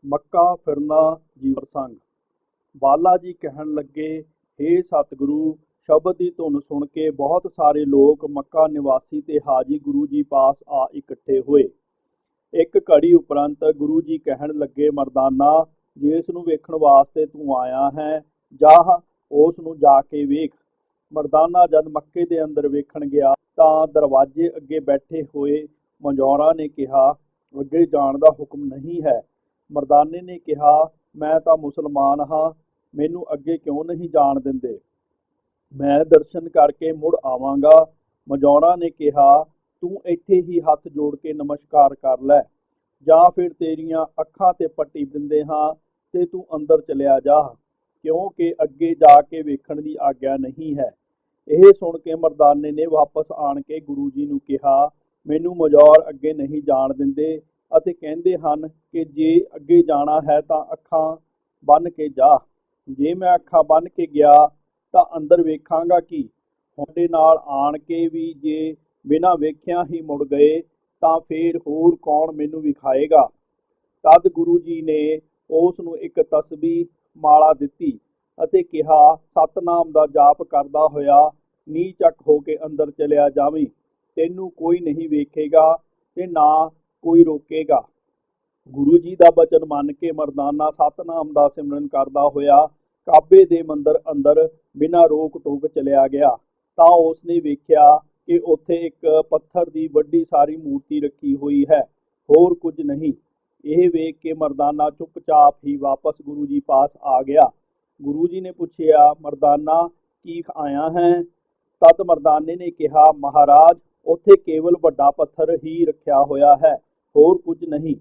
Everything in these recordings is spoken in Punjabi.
ਮੱਕਾ ਫਿਰਨਾ ਜੀ ਪ੍ਰਸੰਗ। ਬਾਲਾ ਜੀ ਕਹਿਣ ਲੱਗੇ, ਹੇ ਸਤਿਗੁਰੂ, ਸ਼ਬਦ ਦੀ ਧੁਨ ਸੁਣ ਕੇ ਬਹੁਤ ਸਾਰੇ ਲੋਕ ਮੱਕਾ ਨਿਵਾਸੀ ਤੇ ਹਾਜੀ ਗੁਰੂ ਜੀ ਪਾਸ ਆ ਇਕੱਠੇ ਹੋਏ। ਇੱਕ ਘੜੀ ਉਪਰੰਤ ਗੁਰੂ ਜੀ ਕਹਿਣ ਲੱਗੇ, ਮਰਦਾਨਾ, ਜਿਸ ਨੂੰ ਵੇਖਣ ਵਾਸਤੇ ਤੂੰ ਆਇਆ ਹੈ, ਜਾ ਉਸ ਨੂੰ ਜਾ ਕੇ ਵੇਖ। ਮਰਦਾਨਾ ਜਦ ਮੱਕੇ ਦੇ ਅੰਦਰ ਵੇਖਣ ਗਿਆ ਤਾਂ ਦਰਵਾਜ਼ੇ ਅੱਗੇ ਬੈਠੇ ਹੋਏ ਮਜੌਰਾਂ ਨੇ ਕਿਹਾ, ਅੱਗੇ ਜਾਣ ਦਾ ਹੁਕਮ ਨਹੀਂ ਹੈ। ਮਰਦਾਨੇ ਨੇ ਕਿਹਾ, ਮੈਂ ਤਾਂ ਮੁਸਲਮਾਨ ਹਾਂ, ਮੈਨੂੰ ਅੱਗੇ ਕਿਉਂ ਨਹੀਂ ਜਾਣ ਦਿੰਦੇ? ਮੈਂ ਦਰਸ਼ਨ ਕਰਕੇ ਮੁੜ ਆਵਾਂਗਾ। ਮਜੌਰਾਂ ਨੇ ਕਿਹਾ, ਤੂੰ ਇੱਥੇ ਹੀ ਹੱਥ ਜੋੜ ਕੇ ਨਮਸਕਾਰ ਕਰ ਲੈ, ਜਾਂ ਫਿਰ ਤੇਰੀਆਂ ਅੱਖਾਂ ਤੇ ਪੱਟੀ ਦਿੰਦੇ ਹਾਂ ਤੇ ਤੂੰ ਅੰਦਰ ਚਲਿਆ ਜਾ, ਕਿਉਂਕਿ ਅੱਗੇ ਜਾ ਕੇ ਵੇਖਣ ਦੀ ਆਗਿਆ ਨਹੀਂ ਹੈ। ਇਹ ਸੁਣ ਕੇ ਮਰਦਾਨੇ ਨੇ ਵਾਪਸ ਆਣ ਕੇ ਗੁਰੂ ਜੀ ਨੂੰ ਕਿਹਾ, ਮੈਨੂੰ ਮਜੌਰ ਅੱਗੇ ਨਹੀਂ ਜਾਣ ਦਿੰਦੇ ਅਤੇ ਕਹਿੰਦੇ ਹਨ ਕਿ ਜੇ ਅੱਗੇ ਜਾਣਾ ਹੈ ਤਾਂ ਅੱਖਾਂ ਬੰਨ੍ਹ ਕੇ ਜਾ। ਜੇ ਮੈਂ ਅੱਖਾਂ ਬੰਨ੍ਹ ਕੇ ਗਿਆ ਤਾਂ ਅੰਦਰ ਵੇਖਾਂਗਾ ਕੀ? ਤੁਹਾਡੇ ਨਾਲ ਆਣ ਕੇ ਵੀ ਜੇ ਬਿਨਾਂ ਵੇਖਿਆਂ ਹੀ ਮੁੜ ਗਏ ਤਾਂ ਫੇਰ ਹੋਰ ਕੌਣ ਮੈਨੂੰ ਵਿਖਾਏਗਾ? ਤਦ ਗੁਰੂ ਜੀ ਨੇ ਉਸ ਨੂੰ ਇੱਕ ਤਸਬੀਹ ਮਾਲਾ ਦਿੱਤੀ ਅਤੇ ਕਿਹਾ, ਸਤਨਾਮ ਦਾ ਜਾਪ ਕਰਦਾ ਹੋਇਆ ਨੀਂਹ ਚੱਕ ਹੋ ਕੇ ਅੰਦਰ ਚਲਿਆ ਜਾਵੀਂ, ਤੈਨੂੰ ਕੋਈ ਨਹੀਂ ਵੇਖੇਗਾ ਤੇ ਨਾ ਕੋਈ ਰੋਕੇਗਾ। ਗੁਰੂ ਜੀ ਦਾ ਬਚਨ ਮੰਨ ਕੇ ਮਰਦਾਨਾ ਸਤਨਾਮ ਦਾ ਸਿਮਰਨ ਕਰਦਾ ਹੋਇਆ ਕਾਬੇ ਦੇ ਮੰਦਰ ਅੰਦਰ ਬਿਨਾਂ ਰੋਕ ਟੋਕ ਚਲਿਆ ਗਿਆ ਤਾਂ ਉਸਨੇ ਵੇਖਿਆ ਕਿ ਉੱਥੇ ਇੱਕ ਪੱਥਰ ਦੀ ਵੱਡੀ ਸਾਰੀ ਮੂਰਤੀ ਰੱਖੀ ਹੋਈ ਹੈ, ਹੋਰ ਕੁਝ ਨਹੀਂ। ਇਹ ਵੇਖ ਕੇ ਮਰਦਾਨਾ ਚੁੱਪਚਾਪ ਹੀ ਵਾਪਸ ਗੁਰੂ ਜੀ ਪਾਸ ਆ ਗਿਆ। ਗੁਰੂ ਜੀ ਨੇ ਪੁੱਛਿਆ, ਮਰਦਾਨਾ, ਕੀ ਆਇਆ ਹੈ? ਤਦ ਮਰਦਾਨੇ ਨੇ ਕਿਹਾ, ਮਹਾਰਾਜ, ਉੱਥੇ ਕੇਵਲ ਵੱਡਾ ਪੱਥਰ ਹੀ ਰੱਖਿਆ ਹੋਇਆ ਹੈ, ਹੋਰ ਕੁਝ ਨਹੀਂ।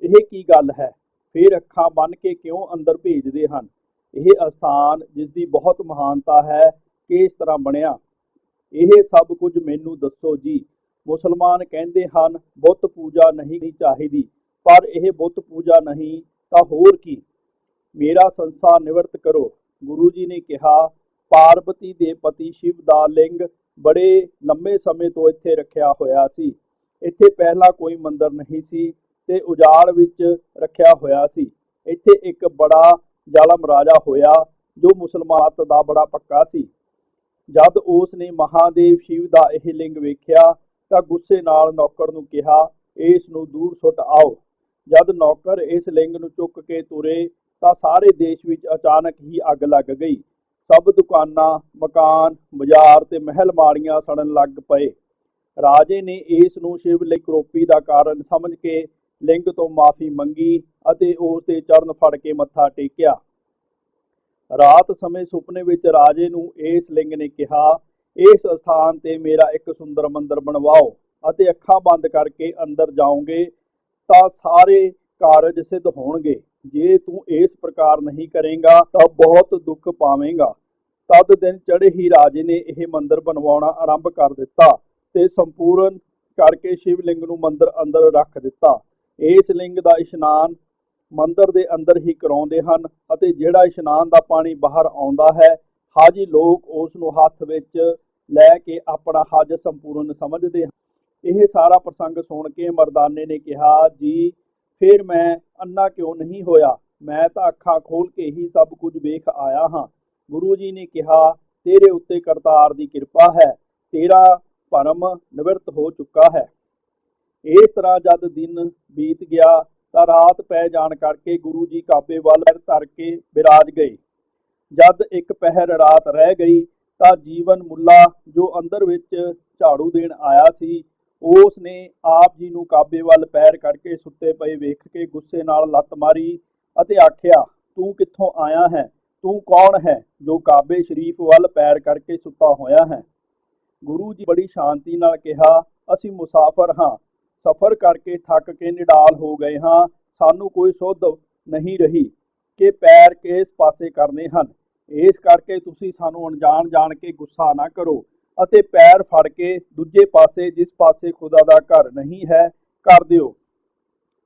ਇਹ ਕੀ ਗੱਲ ਹੈ? ਫਿਰ ਅੱਖਾਂ ਬੰਨ੍ਹ ਕੇ ਕਿਉਂ ਅੰਦਰ ਭੇਜਦੇ ਹਨ? ਇਹ ਅਸਥਾਨ ਜਿਸ ਦੀ ਬਹੁਤ ਮਹਾਨਤਾ ਹੈ, ਕਿਸ ਤਰ੍ਹਾਂ ਬਣਿਆ? ਇਹ ਸਭ ਕੁਝ ਮੈਨੂੰ ਦੱਸੋ ਜੀ। ਮੁਸਲਮਾਨ ਕਹਿੰਦੇ ਹਨ ਬੁੱਤ ਪੂਜਾ ਨਹੀਂ ਚਾਹੀਦੀ, ਪਰ ਇਹ ਬੁੱਤ ਪੂਜਾ ਨਹੀਂ ਤਾਂ ਹੋਰ ਕੀ? ਮੇਰਾ ਸੰਸਾਰ ਨਿਵਰਤ ਕਰੋ। ਗੁਰੂ ਜੀ ਨੇ ਕਿਹਾ, ਪਾਰਬਤੀ ਦੇ ਪਤੀ ਸ਼ਿਵ ਦਾ ਲਿੰਗ ਬੜੇ ਲੰਮੇ ਸਮੇਂ ਤੋਂ ਇੱਥੇ ਰੱਖਿਆ ਹੋਇਆ ਸੀ। ਇੱਥੇ ਪਹਿਲਾਂ ਕੋਈ ਮੰਦਰ ਨਹੀਂ ਸੀ ਤੇ ਉਜਾੜ ਵਿੱਚ ਰੱਖਿਆ ਹੋਇਆ ਸੀ। ਇੱਥੇ ਇੱਕ ਬੜਾ ਜ਼ਾਲਮ ਰਾਜਾ ਹੋਇਆ ਜੋ ਮੁਸਲਮਾਨਤ ਦਾ ਬੜਾ ਪੱਕਾ ਸੀ। ਜਦ ਉਸ ਨੇ ਮਹਾਦੇਵ ਸ਼ਿਵ ਦਾ ਇਹ ਲਿੰਗ ਵੇਖਿਆ ਤਾਂ ਗੁੱਸੇ ਨਾਲ ਨੌਕਰ ਨੂੰ ਕਿਹਾ, ਇਸ ਨੂੰ ਦੂਰ ਸੁੱਟ ਆਓ। ਜਦ ਨੌਕਰ ਇਸ ਲਿੰਗ ਨੂੰ ਚੁੱਕ ਕੇ ਤੁਰੇ ਤਾਂ ਸਾਰੇ ਦੇਸ਼ ਵਿੱਚ ਅਚਾਨਕ ਹੀ ਅੱਗ ਲੱਗ ਗਈ। ਸਭ ਦੁਕਾਨਾਂ, ਮਕਾਨ, ਬਾਜ਼ਾਰ ਤੇ ਮਹਿਲ ਮਾੜੀਆਂ ਸੜਨ ਲੱਗ ਪਏ। ਰਾਜੇ ਨੇ ਇਸ ਨੂੰ ਸ਼ਿਵ ਲਈ ਕਰੋਪੀ ਦਾ ਕਾਰਨ ਸਮਝ ਕੇ ਲਿੰਗ ਤੋਂ ਮਾਫੀ ਮੰਗੀ ਅਤੇ ਉਸ ਦੇ ਚਰਨ ਫੜ ਕੇ ਮੱਥਾ ਟੇਕਿਆ। ਰਾਤ ਸਮੇਂ ਸੁਪਨੇ ਵਿੱਚ ਰਾਜੇ ਨੂੰ ਇਸ ਲਿੰਗ ਨੇ ਕਿਹਾ, ਇਸ ਸਥਾਨ ਤੇ ਮੇਰਾ ਇੱਕ ਸੁੰਦਰ ਮੰਦਰ ਬਣਵਾਓ ਅਤੇ ਅੱਖਾਂ ਬੰਦ ਕਰਕੇ ਅੰਦਰ ਜਾਓਗੇ ਤਾਂ ਸਾਰੇ ਕਾਰਜ ਸਿੱਧ ਹੋਣਗੇ। ਜੇ ਤੂੰ ਇਸ ਪ੍ਰਕਾਰ ਨਹੀਂ ਕਰੇਗਾ ਤਾਂ ਬਹੁਤ ਦੁੱਖ ਪਾਵੇਂਗਾ। ਤਦ ਦਿਨ ਚੜ੍ਹੇ ਹੀ ਰਾਜੇ ਨੇ ਇਹ ਮੰਦਰ ਬਣਵਾਉਣਾ ਆਰੰਭ ਕਰ ਦਿੱਤਾ ਤੇ ਸੰਪੂਰਨ ਕਰਕੇ ਸ਼ਿਵਲਿੰਗ ਨੂੰ ਮੰਦਰ ਅੰਦਰ ਰੱਖ ਦਿੱਤਾ। ਇਸ ਲਿੰਗ ਦਾ ਇਸ਼ਨਾਨ ਮੰਦਰ ਦੇ ਅੰਦਰ ਹੀ ਕਰਾਉਂਦੇ ਹਨ ਅਤੇ ਜਿਹੜਾ ਇਸ਼ਨਾਨ ਦਾ ਪਾਣੀ ਬਾਹਰ ਆਉਂਦਾ ਹੈ, ਹਾਜੀ ਲੋਕ ਉਸ ਨੂੰ ਹੱਥ ਵਿੱਚ ਲੈ ਕੇ ਆਪਣਾ ਹੱਜ ਸੰਪੂਰਨ ਸਮਝਦੇ ਹਨ। ਇਹ ਸਾਰਾ ਪ੍ਰਸੰਗ ਸੁਣ ਕੇ ਮਰਦਾਨੇ ਨੇ ਕਿਹਾ, ਜੀ ਫਿਰ ਮੈਂ ਅੰਨਾ ਕਿਉਂ ਨਹੀਂ ਹੋਇਆ? ਮੈਂ ਤਾਂ ਅੱਖਾਂ ਖੋਲ ਕੇ ਹੀ ਸਭ ਕੁਝ ਵੇਖ ਆਇਆ ਹਾਂ। ਗੁਰੂ ਜੀ ਨੇ ਕਿਹਾ, ਤੇਰੇ ਉੱਤੇ ਕਰਤਾਰ ਦੀ ਕਿਰਪਾ ਹੈ, ਤੇਰਾ ਭਰਮ ਨਿਵਰਤ ਹੋ ਚੁੱਕਾ ਹੈ। ਇਸ ਤਰ੍ਹਾਂ ਜਦ ਦਿਨ ਬੀਤ ਗਿਆ ਤਾਂ ਰਾਤ ਪੈ ਜਾਣ ਕਰਕੇ ਗੁਰੂ ਜੀ ਕਾਬੇ ਵੱਲ ਧਰ ਕੇ ਬਿਰਾਜ ਗਏ। ਜਦ ਇੱਕ ਪਹਿਰ ਰਾਤ ਰਹਿ ਗਈ ਤਾਂ ਜੀਵਨ ਮੁੱਲਾ ਜੋ ਅੰਦਰ ਵਿੱਚ ਝਾੜੂ ਦੇਣ ਆਇਆ ਸੀ, ਉਸ ਨੇ ਆਪ ਜੀ ਨੂੰ ਕਾਬੇ ਵੱਲ ਪੈਰ ਕਰਕੇ ਸੁੱਤੇ ਪਏ ਵੇਖ ਕੇ ਗੁੱਸੇ ਨਾਲ ਲੱਤ ਮਾਰੀ ਅਤੇ ਆਖਿਆ, ਤੂੰ ਕਿੱਥੋਂ ਆਇਆ ਹੈ? ਤੂੰ ਕੌਣ ਹੈ ਜੋ ਕਾਬੇ ਸ਼ਰੀਫ ਵੱਲ ਪੈਰ ਕਰਕੇ ਸੁੱਤਾ ਹੋਇਆ ਹੈ? ਗੁਰੂ ਜੀ ਬੜੀ ਸ਼ਾਂਤੀ ਨਾਲ ਕਿਹਾ, ਅਸੀਂ ਮੁਸਾਫਰ ਹਾਂ, ਸਫ਼ਰ ਕਰਕੇ ਥੱਕ ਕੇ ਨਿਡਾਲ ਹੋ ਗਏ ਹਾਂ। ਸਾਨੂੰ ਕੋਈ ਸੁੱਧ ਨਹੀਂ ਰਹੀ ਕਿ ਪੈਰ ਕਿਸ ਪਾਸੇ ਕਰਨੇ ਹਨ। ਇਸ ਕਰਕੇ ਤੁਸੀਂ ਸਾਨੂੰ ਅਣਜਾਣ ਜਾਣ ਕੇ ਗੁੱਸਾ ਨਾ ਕਰੋ ਅਤੇ ਪੈਰ ਫੜ ਕੇ ਦੂਜੇ ਪਾਸੇ, ਜਿਸ ਪਾਸੇ ਖੁਦਾ ਦਾ ਘਰ ਨਹੀਂ ਹੈ, ਕਰ ਦਿਓ।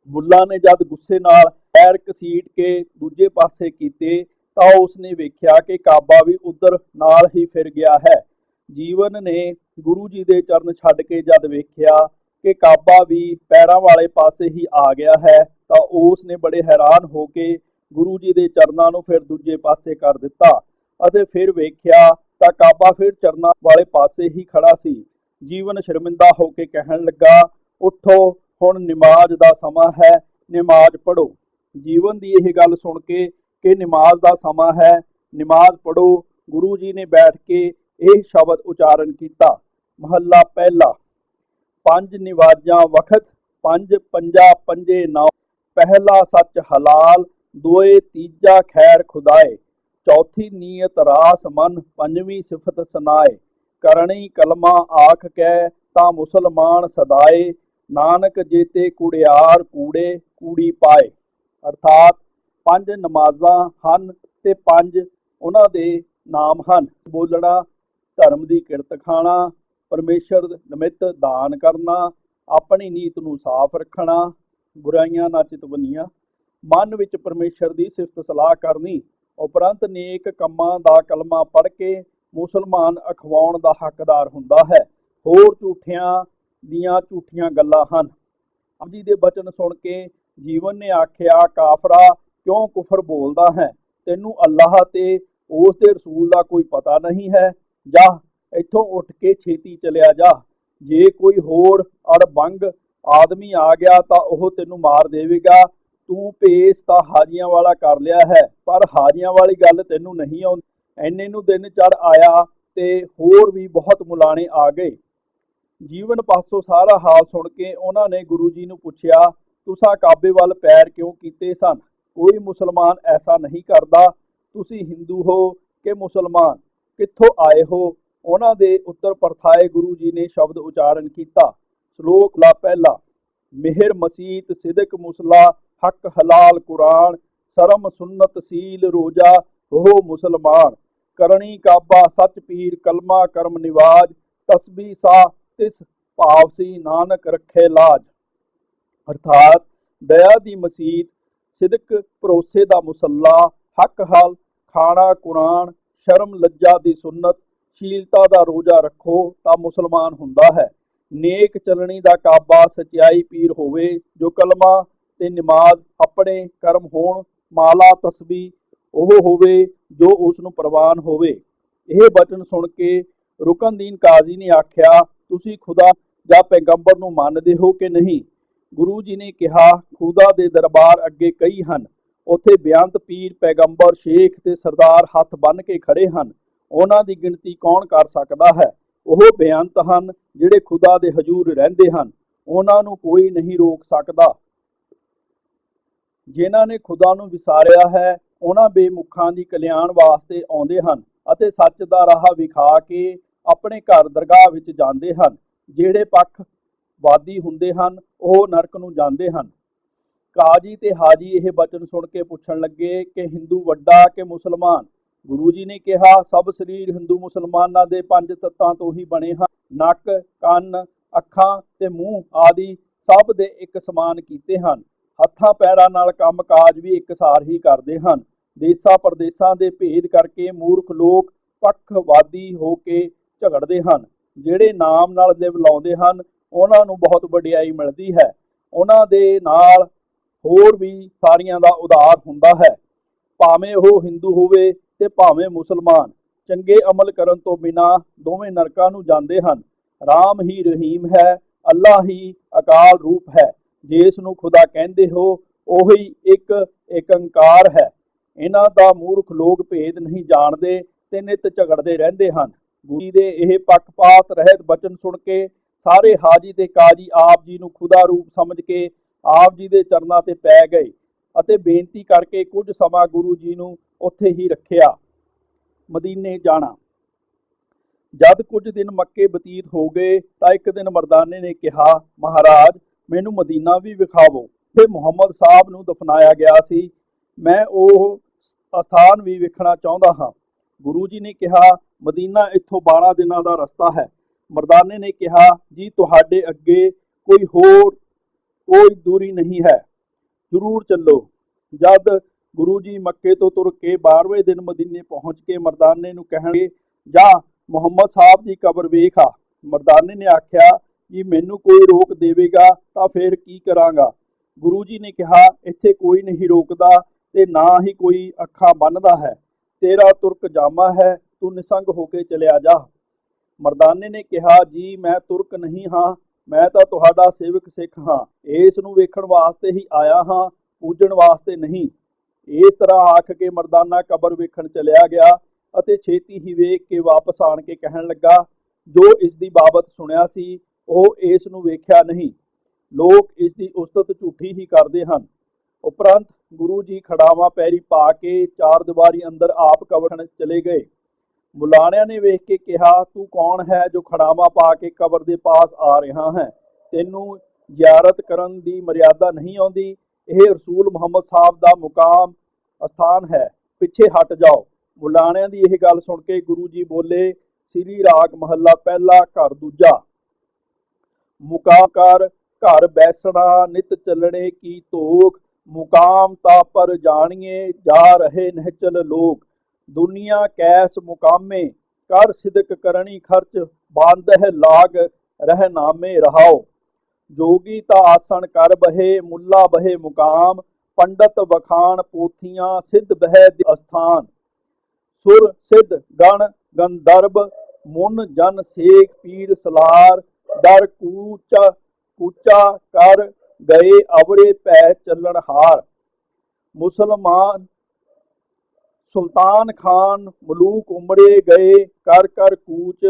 ਮੁੱਲਾ ਨੇ ਜਦ ਗੁੱਸੇ ਨਾਲ ਪੈਰ ਘਸੀਟ ਕੇ ਦੂਜੇ ਪਾਸੇ ਕੀਤੇ ਤਾਂ ਉਸਨੇ ਵੇਖਿਆ ਕਿ ਕਾਬਾ ਵੀ ਉਧਰ ਨਾਲ ਹੀ ਫਿਰ ਗਿਆ ਹੈ। ਜੀਵਨ ਨੇ ਗੁਰੂ ਜੀ ਦੇ ਚਰਨ ਛੱਡ ਕੇ ਜਦ ਵੇਖਿਆ ਕਿ ਕਾਬਾ ਵੀ ਪੈਰਾਂ ਵਾਲੇ ਪਾਸੇ ਹੀ ਆ ਗਿਆ ਹੈ ਤਾਂ ਉਸ ਨੇ ਬੜੇ ਹੈਰਾਨ ਹੋ ਕੇ ਗੁਰੂ ਜੀ ਦੇ ਚਰਨਾਂ ਨੂੰ ਫਿਰ ਦੂਜੇ ਪਾਸੇ ਕਰ ਦਿੱਤਾ ਅਤੇ ਫਿਰ ਵੇਖਿਆ ਤਾਂ ਕਾਬਾ ਫਿਰ ਚਰਨਾਂ ਵਾਲੇ ਪਾਸੇ ਹੀ ਖੜਾ ਸੀ। ਜੀਵਨ ਸ਼ਰਮਿੰਦਾ ਹੋ ਕੇ ਕਹਿਣ ਲੱਗਾ, ਉੱਠੋ, ਹੁਣ ਨਮਾਜ਼ ਦਾ ਸਮਾਂ ਹੈ, ਨਮਾਜ਼ ਪੜ੍ਹੋ। ਜੀਵਨ ਦੀ ਇਹ ਗੱਲ ਸੁਣ ਕੇ ਕਿ ਨਮਾਜ਼ ਦਾ ਸਮਾਂ ਹੈ, ਨਮਾਜ਼ ਪੜ੍ਹੋ, ਗੁਰੂ ਜੀ ਨੇ ਬੈਠ ਕੇ ਇਹ ਸ਼ਬਦ ਉਚਾਰਨ ਕੀਤਾ। ਮਹੱਲਾ ਪਹਿਲਾ। ਪੰਜ ਨਿਵਾਜ਼ਾਂ ਵਖਤ, ਪੰਜ ਪੰਜਾ ਪੰਜੇ ਨੌ। ਪਹਿਲਾ ਸੱਚ ਹਲਾਲ, ਦੋਏ ਤੀਜਾ ਖੈਰ ਖੁਦਾਏ। ਚੌਥੀ ਨੀਅਤ ਰਾਸ ਮਨ, ਪੰਜਵੀਂ ਸਿਫਤ ਸੁਨਾਏ। ਕਰਣੀ ਕਲਮਾ ਆਖ ਕੈ, ਤਾਂ ਮੁਸਲਮਾਨ ਸਦਾਏ। ਨਾਨਕ ਜੇਤੇ ਕੁੜਿਆਰ ਕੂੜੇ, ਕੂੜੀ ਪਾਏ। ਅਰਥਾਤ ਪੰਜ ਨਮਾਜ਼ਾਂ ਹਨ ਤੇ ਪੰਜ ਉਹਨਾਂ ਦੇ ਨਾਮ ਹਨ। ਬੋਲਣਾ, ਧਰਮ ਦੀ ਕਿਰਤ ਖਾਣਾ, ਪਰਮੇਸ਼ਰ ਨਿਮਿਤ ਦਾਨ ਕਰਨਾ, ਆਪਣੀ ਨੀਤ ਨੂੰ ਸਾਫ਼ ਰੱਖਣਾ, ਬੁਰਾਈਆਂ ਨਾ ਚਿਤਵਨੀਆਂ, ਮਨ ਵਿੱਚ ਪਰਮੇਸ਼ਰ ਦੀ ਸਿਫਤ ਸਲਾਹ ਕਰਨੀ, ਉਪਰੰਤ ਨੇਕ ਕੰਮਾਂ ਦਾ ਕਲਮਾ ਪੜ੍ਹ ਕੇ ਮੁਸਲਮਾਨ ਅਖਵਾਉਣ ਦਾ ਹੱਕਦਾਰ ਹੁੰਦਾ ਹੈ। ਹੋਰ ਝੂਠਿਆਂ ਦੀਆਂ ਝੂਠੀਆਂ ਗੱਲਾਂ ਹਨ। ਆਪ ਜੀ ਦੇ ਬਚਨ ਸੁਣ ਕੇ ਜੀਵਨ ਨੇ ਆਖਿਆ, ਕਾਫਰਾ ਕਿਉਂ ਕੁਫਰ ਬੋਲਦਾ ਹੈ? ਤੈਨੂੰ ਅੱਲਾਹ ਤੇ ਉਸ ਦੇ ਰਸੂਲ ਦਾ ਕੋਈ ਪਤਾ ਨਹੀਂ ਹੈ? ਜਾ ਇੱਥੋਂ ਉੱਠ ਕੇ ਛੇਤੀ ਚਲਿਆ ਜਾ। ਜੇ ਕੋਈ ਹੋਰ ਅੜਬੰਗ ਆਦਮੀ ਆ ਗਿਆ ਤਾਂ ਉਹ ਤੈਨੂੰ ਮਾਰ ਦੇਵੇਗਾ। ਤੂੰ ਭੇਸ ਤਾਂ ਹਾਜੀਆਂ ਵਾਲਾ ਕਰ ਲਿਆ ਹੈ, ਪਰ ਹਾਜੀਆਂ ਵਾਲੀ ਗੱਲ ਤੈਨੂੰ ਨਹੀਂ ਆਉਂਦੀ। ਐਨੇ ਨੂੰ ਦਿਨ ਚੜ੍ਹ ਆਇਆ ਤੇ ਹੋਰ ਵੀ ਬਹੁਤ ਮੁਲਾਣੇ ਆ ਗਏ। ਜੀਵਨ ਪਾਸੋਂ ਸਾਰਾ ਹਾਲ ਸੁਣ ਕੇ ਉਹਨਾਂ ਨੇ ਗੁਰੂ ਜੀ ਨੂੰ ਪੁੱਛਿਆ, ਤੁਸਾਂ ਕਾਬੇ ਵੱਲ ਪੈਰ ਕਿਉਂ ਕੀਤੇ ਸਨ? ਕੋਈ ਮੁਸਲਮਾਨ ਐਸਾ ਨਹੀਂ ਕਰਦਾ। ਤੁਸੀਂ ਹਿੰਦੂ ਹੋ ਕਿ ਮੁਸਲਮਾਨ? ਕਿੱਥੋਂ ਆਏ ਹੋ? ਉਹਨਾਂ ਦੇ ਉੱਤਰ ਪਰਥਾਏ ਗੁਰੂ ਜੀ ਨੇ ਸ਼ਬਦ ਉਚਾਰਨ ਕੀਤਾ। ਸ਼ਲੋਕ ਲਾ ਪਹਿਲਾ। ਮਿਹਰ ਮਸੀਤ ਸਿਦਕ ਮੁਸਲਾ, ਹੱਕ ਹਲਾਲ ਕੁਰਾਨ, ਸ਼ਰਮ ਸੁਨਤ ਸੀਲ ਰੋਜਾ, ਹੋ ਮੁਸਲਮਾਨ। ਕਰਨੀ ਕਾਬਾ ਸੱਚ ਪੀਰ, ਕਲਮਾ ਕਰਮ ਨਿਵਾਜ, ਤਸਬੀ ਸਾ ਤਿਸ ਭਾਵਸੀ, ਨਾਨਕ ਰੱਖੇ ਲਾਜ। ਅਰਥਾਤ ਦਇਆ ਦੀ ਮਸੀਤ, ਸਿਦਕ ਭਰੋਸੇ ਦਾ ਮੁਸੱਲਾ, ਹੱਕ ਹਲ ਖਾਣਾ ਕੁਰਾਨ, ਸ਼ਰਮ ਲੱਜਾ ਦੀ ਸੁਨਤ, ਸ਼ੀਲਤਾ ਦਾ ਰੋਜ਼ਾ ਰੱਖੋ ਤਾਂ ਮੁਸਲਮਾਨ ਹੁੰਦਾ ਹੈ। ਨੇਕ ਚਲਣੀ ਦਾ ਕਾਬਾ ਸਚਿਆਈ ਪੀਰ ਹੋਵੇ, ਜੋ ਕਲਮਾ ਤੇ ਨਮਾਜ਼ ਆਪਣੇ ਕਰਮ ਹੋਣ, ਮਾਲਾ ਤਸਬੀ ਉਹ ਹੋਵੇ ਜੋ ਉਸ ਨੂੰ ਪ੍ਰਵਾਨ ਹੋਵੇ। ਇਹ ਬਚਨ ਸੁਣ ਕੇ ਰੁਕਨਦੀਨ ਕਾਜ਼ੀ ਨੇ ਆਖਿਆ, ਤੁਸੀਂ ਖੁਦਾ ਜਾਂ ਪੈਗੰਬਰ ਨੂੰ ਮੰਨਦੇ ਹੋ ਕਿ ਨਹੀਂ? ਗੁਰੂ ਜੀ ਨੇ ਕਿਹਾ, ਖੁਦਾ ਦੇ ਦਰਬਾਰ ਅੱਗੇ ਕਈ ਹਨ, ਉੱਥੇ ਬੇਅੰਤ ਪੀਰ, ਪੈਗੰਬਰ, ਸ਼ੇਖ ਤੇ ਸਰਦਾਰ ਹੱਥ ਬੰਨ੍ਹ ਕੇ ਖੜੇ ਹਨ। ਉਹਨਾਂ ਦੀ ਗਿਣਤੀ ਕੌਣ ਕਰ ਸਕਦਾ ਹੈ? ਉਹ ਬੇਅੰਤ ਹਨ ਜਿਹੜੇ ਖੁਦਾ ਦੇ ਹਜ਼ੂਰ ਰਹਿੰਦੇ ਹਨ, ਉਹਨਾਂ ਨੂੰ ਕੋਈ ਨਹੀਂ ਰੋਕ ਸਕਦਾ। ਜਿਨ੍ਹਾਂ ਨੇ ਖੁਦਾ ਨੂੰ ਵਿਸਾਰਿਆ ਹੈ, ਉਹਨਾਂ ਬੇਮੁਖਾਂ ਦੀ ਕਲਿਆਣ ਵਾਸਤੇ ਆਉਂਦੇ ਹਨ ਅਤੇ ਸੱਚ ਦਾ ਰਾਹ ਵਿਖਾ ਕੇ ਆਪਣੇ ਘਰ ਦਰਗਾਹ ਵਿੱਚ ਜਾਂਦੇ ਹਨ। ਜਿਹੜੇ ਪੱਖਵਾਦੀ ਹੁੰਦੇ ਹਨ ਉਹ ਨਰਕ ਨੂੰ ਜਾਂਦੇ ਹਨ। ਕਾਜੀ ਤੇ ਹਾਜੀ ਇਹ ਬਚਨ ਸੁਣ ਕੇ ਪੁੱਛਣ ਲੱਗੇ ਕਿ ਹਿੰਦੂ ਵੱਡਾ ਕਿ ਮੁਸਲਮਾਨ? ਗੁਰੂ ਜੀ ਨੇ ਕਿਹਾ, ਸਭ ਸਰੀਰ ਹਿੰਦੂ ਮੁਸਲਮਾਨਾਂ ਦੇ ਪੰਜ ਤੱਤਾਂ ਤੋਂ ਹੀ ਬਣੇ ਹਨ। ਨੱਕ, ਕੰਨ, ਅੱਖਾਂ ਤੇ ਮੂੰਹ ਆਦਿ ਸਭ ਦੇ ਇੱਕ ਸਮਾਨ ਕੀਤੇ ਹਨ। ਹੱਥਾਂ ਪੈਰਾਂ ਨਾਲ ਕੰਮ ਕਾਜ ਵੀ ਇੱਕਸਾਰ ਹੀ ਕਰਦੇ ਹਨ। ਦੇਸਾਂ ਪ੍ਰਦੇਸਾਂ ਦੇ ਭੇਦ ਕਰਕੇ ਮੂਰਖ ਲੋਕ ਪੱਖਵਾਦੀ ਹੋ ਕੇ ਝਗੜਦੇ ਹਨ। ਜਿਹੜੇ ਨਾਮ ਨਾਲ ਲਿਵ ਲਾਉਂਦੇ ਹਨ ਉਹਨਾਂ ਨੂੰ ਬਹੁਤ ਵਡਿਆਈ ਮਿਲਦੀ ਹੈ। ਉਹਨਾਂ ਦੇ ਨਾਲ ਹੋਰ ਵੀ ਸਾਰੀਆਂ ਦਾ ਉਧਾਰ ਹੁੰਦਾ ਹੈ, ਭਾਵੇਂ ਉਹ ਹਿੰਦੂ ਹੋਵੇ ਤੇ ਭਾਵੇਂ ਮੁਸਲਮਾਨ। ਚੰਗੇ ਅਮਲ ਕਰਨ ਤੋਂ ਬਿਨਾਂ ਦੋਵੇਂ ਨਰਕਾਂ ਨੂੰ ਜਾਂਦੇ ਹਨ। ਰਾਮ ਹੀ ਰਹੀਮ ਹੈ, ਅੱਲਾਹ ਹੀ ਅਕਾਲ ਰੂਪ ਹੈ। ਜਿਸ ਨੂੰ ਖੁਦਾ ਕਹਿੰਦੇ ਹੋ ਉਹੀ ਇੱਕ ਏਕੰਕਾਰ ਹੈ। ਇਹਨਾਂ ਦਾ ਮੂਰਖ ਲੋਕ ਭੇਦ ਨਹੀਂ ਜਾਣਦੇ ਤੇ ਨਿਤ ਝਗੜਦੇ ਰਹਿੰਦੇ ਹਨ। ਗੁਰੂ ਜੀ ਦੇ ਇਹ ਪੱਖਪਾਤ ਰਹਿਤ ਬਚਨ ਸੁਣ ਕੇ ਸਾਰੇ ਹਾਜੀ ਤੇ ਕਾਜੀ ਆਪ ਜੀ ਨੂੰ ਖੁਦਾ ਰੂਪ ਸਮਝ ਕੇ ਆਪ ਜੀ ਦੇ ਚਰਨਾਂ ਤੇ ਪੈ ਗਏ ਅਤੇ ਬੇਨਤੀ ਕਰਕੇ ਕੁਝ ਸਮਾਂ ਗੁਰੂ ਜੀ ਨੂੰ ਉੱਥੇ ਹੀ ਰੱਖਿਆ। ਮਦੀਨੇ ਜਾਣਾ। ਜਦ ਕੁਝ ਦਿਨ ਮੱਕੇ ਬਤੀਤ ਹੋ ਗਏ ਤਾਂ ਇੱਕ ਦਿਨ ਮਰਦਾਨੇ ਨੇ ਕਿਹਾ, ਮਹਾਰਾਜ ਮੈਨੂੰ ਮਦੀਨਾ ਵੀ ਵਿਖਾਵੋ। ਤੇ ਮੁਹੰਮਦ ਸਾਹਿਬ ਨੂੰ ਦਫਨਾਇਆ ਗਿਆ ਸੀ, ਮੈਂ ਉਹ ਸਥਾਨ ਵੀ ਵੇਖਣਾ ਚਾਹੁੰਦਾ ਹਾਂ। ਗੁਰੂ ਜੀ ਨੇ ਕਿਹਾ, ਮਦੀਨਾ ਇੱਥੋਂ 12 ਦਿਨਾਂ ਦਾ ਰਸਤਾ ਹੈ। ਮਰਦਾਨੇ ਨੇ ਕਿਹਾ, ਜੀ ਤੁਹਾਡੇ ਅੱਗੇ ਕੋਈ ਦੂਰੀ ਨਹੀਂ ਹੈ, ਜ਼ਰੂਰ ਚੱਲੋ। ਜਦ ਗੁਰੂ ਜੀ ਮੱਕੇ ਤੋਂ ਤੁਰ ਕੇ 12ਵੇਂ ਦਿਨ ਮਦੀਨੇ ਪਹੁੰਚ ਕੇ ਮਰਦਾਨੇ ਨੂੰ ਕਹਿਣਗੇ, ਜਾ ਮੁਹੰਮਦ ਸਾਹਿਬ ਦੀ ਕਬਰ ਵੇਖ ਆ। ਮਰਦਾਨੇ ਨੇ ਆਖਿਆ, ਜੀ ਮੈਨੂੰ ਕੋਈ ਰੋਕ ਦੇਵੇਗਾ ਤਾਂ ਫਿਰ ਕੀ ਕਰਾਂਗਾ। ਗੁਰੂ ਜੀ ਨੇ ਕਿਹਾ, ਇੱਥੇ ਕੋਈ ਨਹੀਂ ਰੋਕਦਾ ਤੇ ਨਾ ਹੀ ਕੋਈ ਅੱਖਾਂ ਬੰਨ੍ਹਦਾ ਹੈ। ਤੇਰਾ ਤੁਰਕ ਜਾਮਾ ਹੈ, ਤੂੰ ਨਿਸੰਗ ਹੋ ਕੇ ਚਲਿਆ ਜਾ। ਮਰਦਾਨੇ ਨੇ ਕਿਹਾ, ਜੀ ਮੈਂ ਤੁਰਕ ਨਹੀਂ ਹਾਂ, ਮੈਂ ਤਾਂ ਤੁਹਾਡਾ ਸੇਵਕ ਸਿੱਖ ਹਾਂ। ਇਸ ਨੂੰ ਵੇਖਣ ਵਾਸਤੇ ਹੀ ਆਇਆ ਹਾਂ, ਪੂਜਣ ਵਾਸਤੇ ਨਹੀਂ। ਇਸ ਤਰ੍ਹਾਂ ਆਖ ਕੇ ਮਰਦਾਨਾ ਕਬਰ ਵੇਖਣ ਚਲਿਆ ਗਿਆ ਅਤੇ ਛੇਤੀ ਹੀ ਵੇਖ ਕੇ ਵਾਪਸ ਆਣ ਕੇ ਕਹਿਣ ਲੱਗਾ, ਜੋ ਇਸ ਦੀ ਬਾਬਤ ਸੁਣਿਆ ਸੀ ਉਹ ਇਸ ਨੂੰ ਵੇਖਿਆ ਨਹੀਂ। ਲੋਕ ਇਸ ਦੀ ਉਸਤਤ ਝੂਠੀ ਹੀ ਕਰਦੇ ਹਨ। ਉਪਰੰਤ ਗੁਰੂ ਜੀ ਖੜਾਵਾਂ ਪੈਰੀ ਪਾ ਕੇ ਚਾਰ ਦੀਵਾਰੀ ਅੰਦਰ ਆਪ ਕਬਰ ਚਲੇ ਗਏ। ਮੁਲਾਣਿਆਂ ਨੇ ਵੇਖ ਕੇ ਕਿਹਾ, ਤੂੰ ਕੌਣ ਹੈ ਜੋ ਖੜਾਵਾਂ ਪਾ ਕੇ ਕਬਰ ਦੇ ਪਾਸ ਆ ਰਿਹਾ ਹੈ? ਤੈਨੂੰ ਜ਼ਿਆਰਤ ਕਰਨ ਦੀ ਮਰਿਆਦਾ ਨਹੀਂ ਆਉਂਦੀ? ਇਹ ਰਸੂਲ ਮੁਹੰਮਦ ਸਾਹਿਬ ਦਾ ਮੁਕਾਮ ਅਸਥਾਨ ਹੈ, ਪਿੱਛੇ ਹਟ ਜਾਓ। ਮੁਲਾਣਿਆਂ ਦੀ ਇਹ ਗੱਲ ਸੁਣ ਕੇ ਗੁਰੂ ਜੀ ਬੋਲੇ, ਸ੍ਰੀ ਰਾਗ ਮਹੱਲਾ ਪਹਿਲਾ ਘਰ ਦੂਜਾ। ਮੁਕਾਮ ਕਰ ਘਰ ਬੈਸਣਾ ਨਿਤ ਚੱਲਣੇ ਕੀ ਧੋਖ, ਮੁਕਾਮ ਤਾ ਪਰ ਜਾਣੀਏ ਜਾ ਰਹੇ ਨਿਹਚਲ ਲੋਕ। ਦੁਨੀਆ ਕੈਸ ਮੁਕਾਮੇ ਕਰ ਸਿਦਕ ਕਰਨੀ ਖਰਚ, ਬਾਂਧਹਿ ਲਾਗ ਰਹਿ ਨਾਮੇ ਰਹਾਓ। ਜੋਗੀ ਤਾ ਆਸਣ ਕਰ ਬਹੇ ਮੁੱਲਾ ਬਹੇ ਮੁਕਾਮ, ਪੰਡਤ ਵਖਾਣ ਪੋਥੀਆਂ ਸਿੱਧ ਬਹਿ ਅਸਥਾਨ। ਸੁਰ ਸਿੱਧ ਗਣ ਗੰਧਰਬ ਮੁਨ ਜਨ ਸੇਖ ਪੀਰ ਸਲਾਰ, ਦਰ ਕੂਚਾ ਕਰ ਗਏ ਅਵਰੇ ਪੈ ਚੱਲਣ ਹਾਰ। ਮੁਸਲਮਾਨ ਸੁਲਤਾਨ ਖਾਨ ਮਲੂਕ ਉਮੜੇ ਗਏ ਕਰ ਕਰ ਕੂਚ,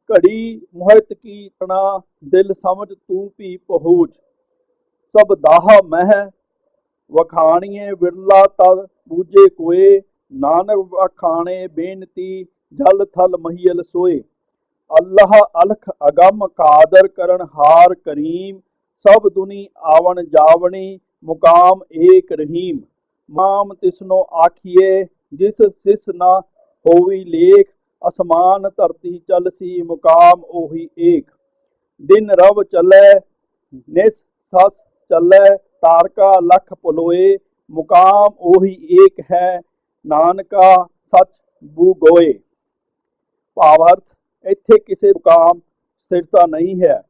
ਘੜੀ ਮੁਹਿਤ ਕੀ ਤਣਾ ਦਿਲ ਸਮਝ ਤੂੰ ਵੀ ਪਹੁੰਚ। ਸਭ ਦਾਹ ਮਹਿ ਵਖਾਣੀਏ ਵਿਰਲਾ ਤਦ ਬੂਝੇ ਕੋਏ, ਨਾਨਕ ਵਖਾਣੇ ਬੇਨਤੀ ਜਲ ਥਲ ਮਹੀਲ ਸੋਏ। ਅੱਲਾਹ ਅਲਖ ਅਗੰਮ ਕਾਦਰ ਕਰਨ ਹਾਰ ਕਰੀਮ, ਸਭ ਦੁਨੀ ਆਵਣ ਜਾਵਣੀ ਮੁਕਾਮ ਏਕ ਰਹੀਮ। ਮਾਮ ਤਿਸਨੋ ਆਖੀਏ ਜਿਸ ਸਿਸ ਨਾ ਹੋਵੀ ਲੇਖ, ਅਸਮਾਨ ਧਰਤੀ ਚਲਸੀ ਮੁਕਾਮ ਉਹੀ ਏਕ। ਦਿਨ ਰਵ ਚੱਲੈ ਨਿਸ ਸਸ ਚੱਲੈ, ਤਾਰਕਾ ਲਖ ਭੁਲੋਏ, ਮੁਕਾਮ ਉਹੀ ਏਕ ਹੈ ਨਾਨਕਾ ਸੱਚ ਬੂ ਗੋਏ। ਭਾਵ ਅਰਥ, ਇੱਥੇ ਕਿਸੇ ਮੁਕਾਮ ਸਥਿਰਤਾ ਨਹੀਂ ਹੈ।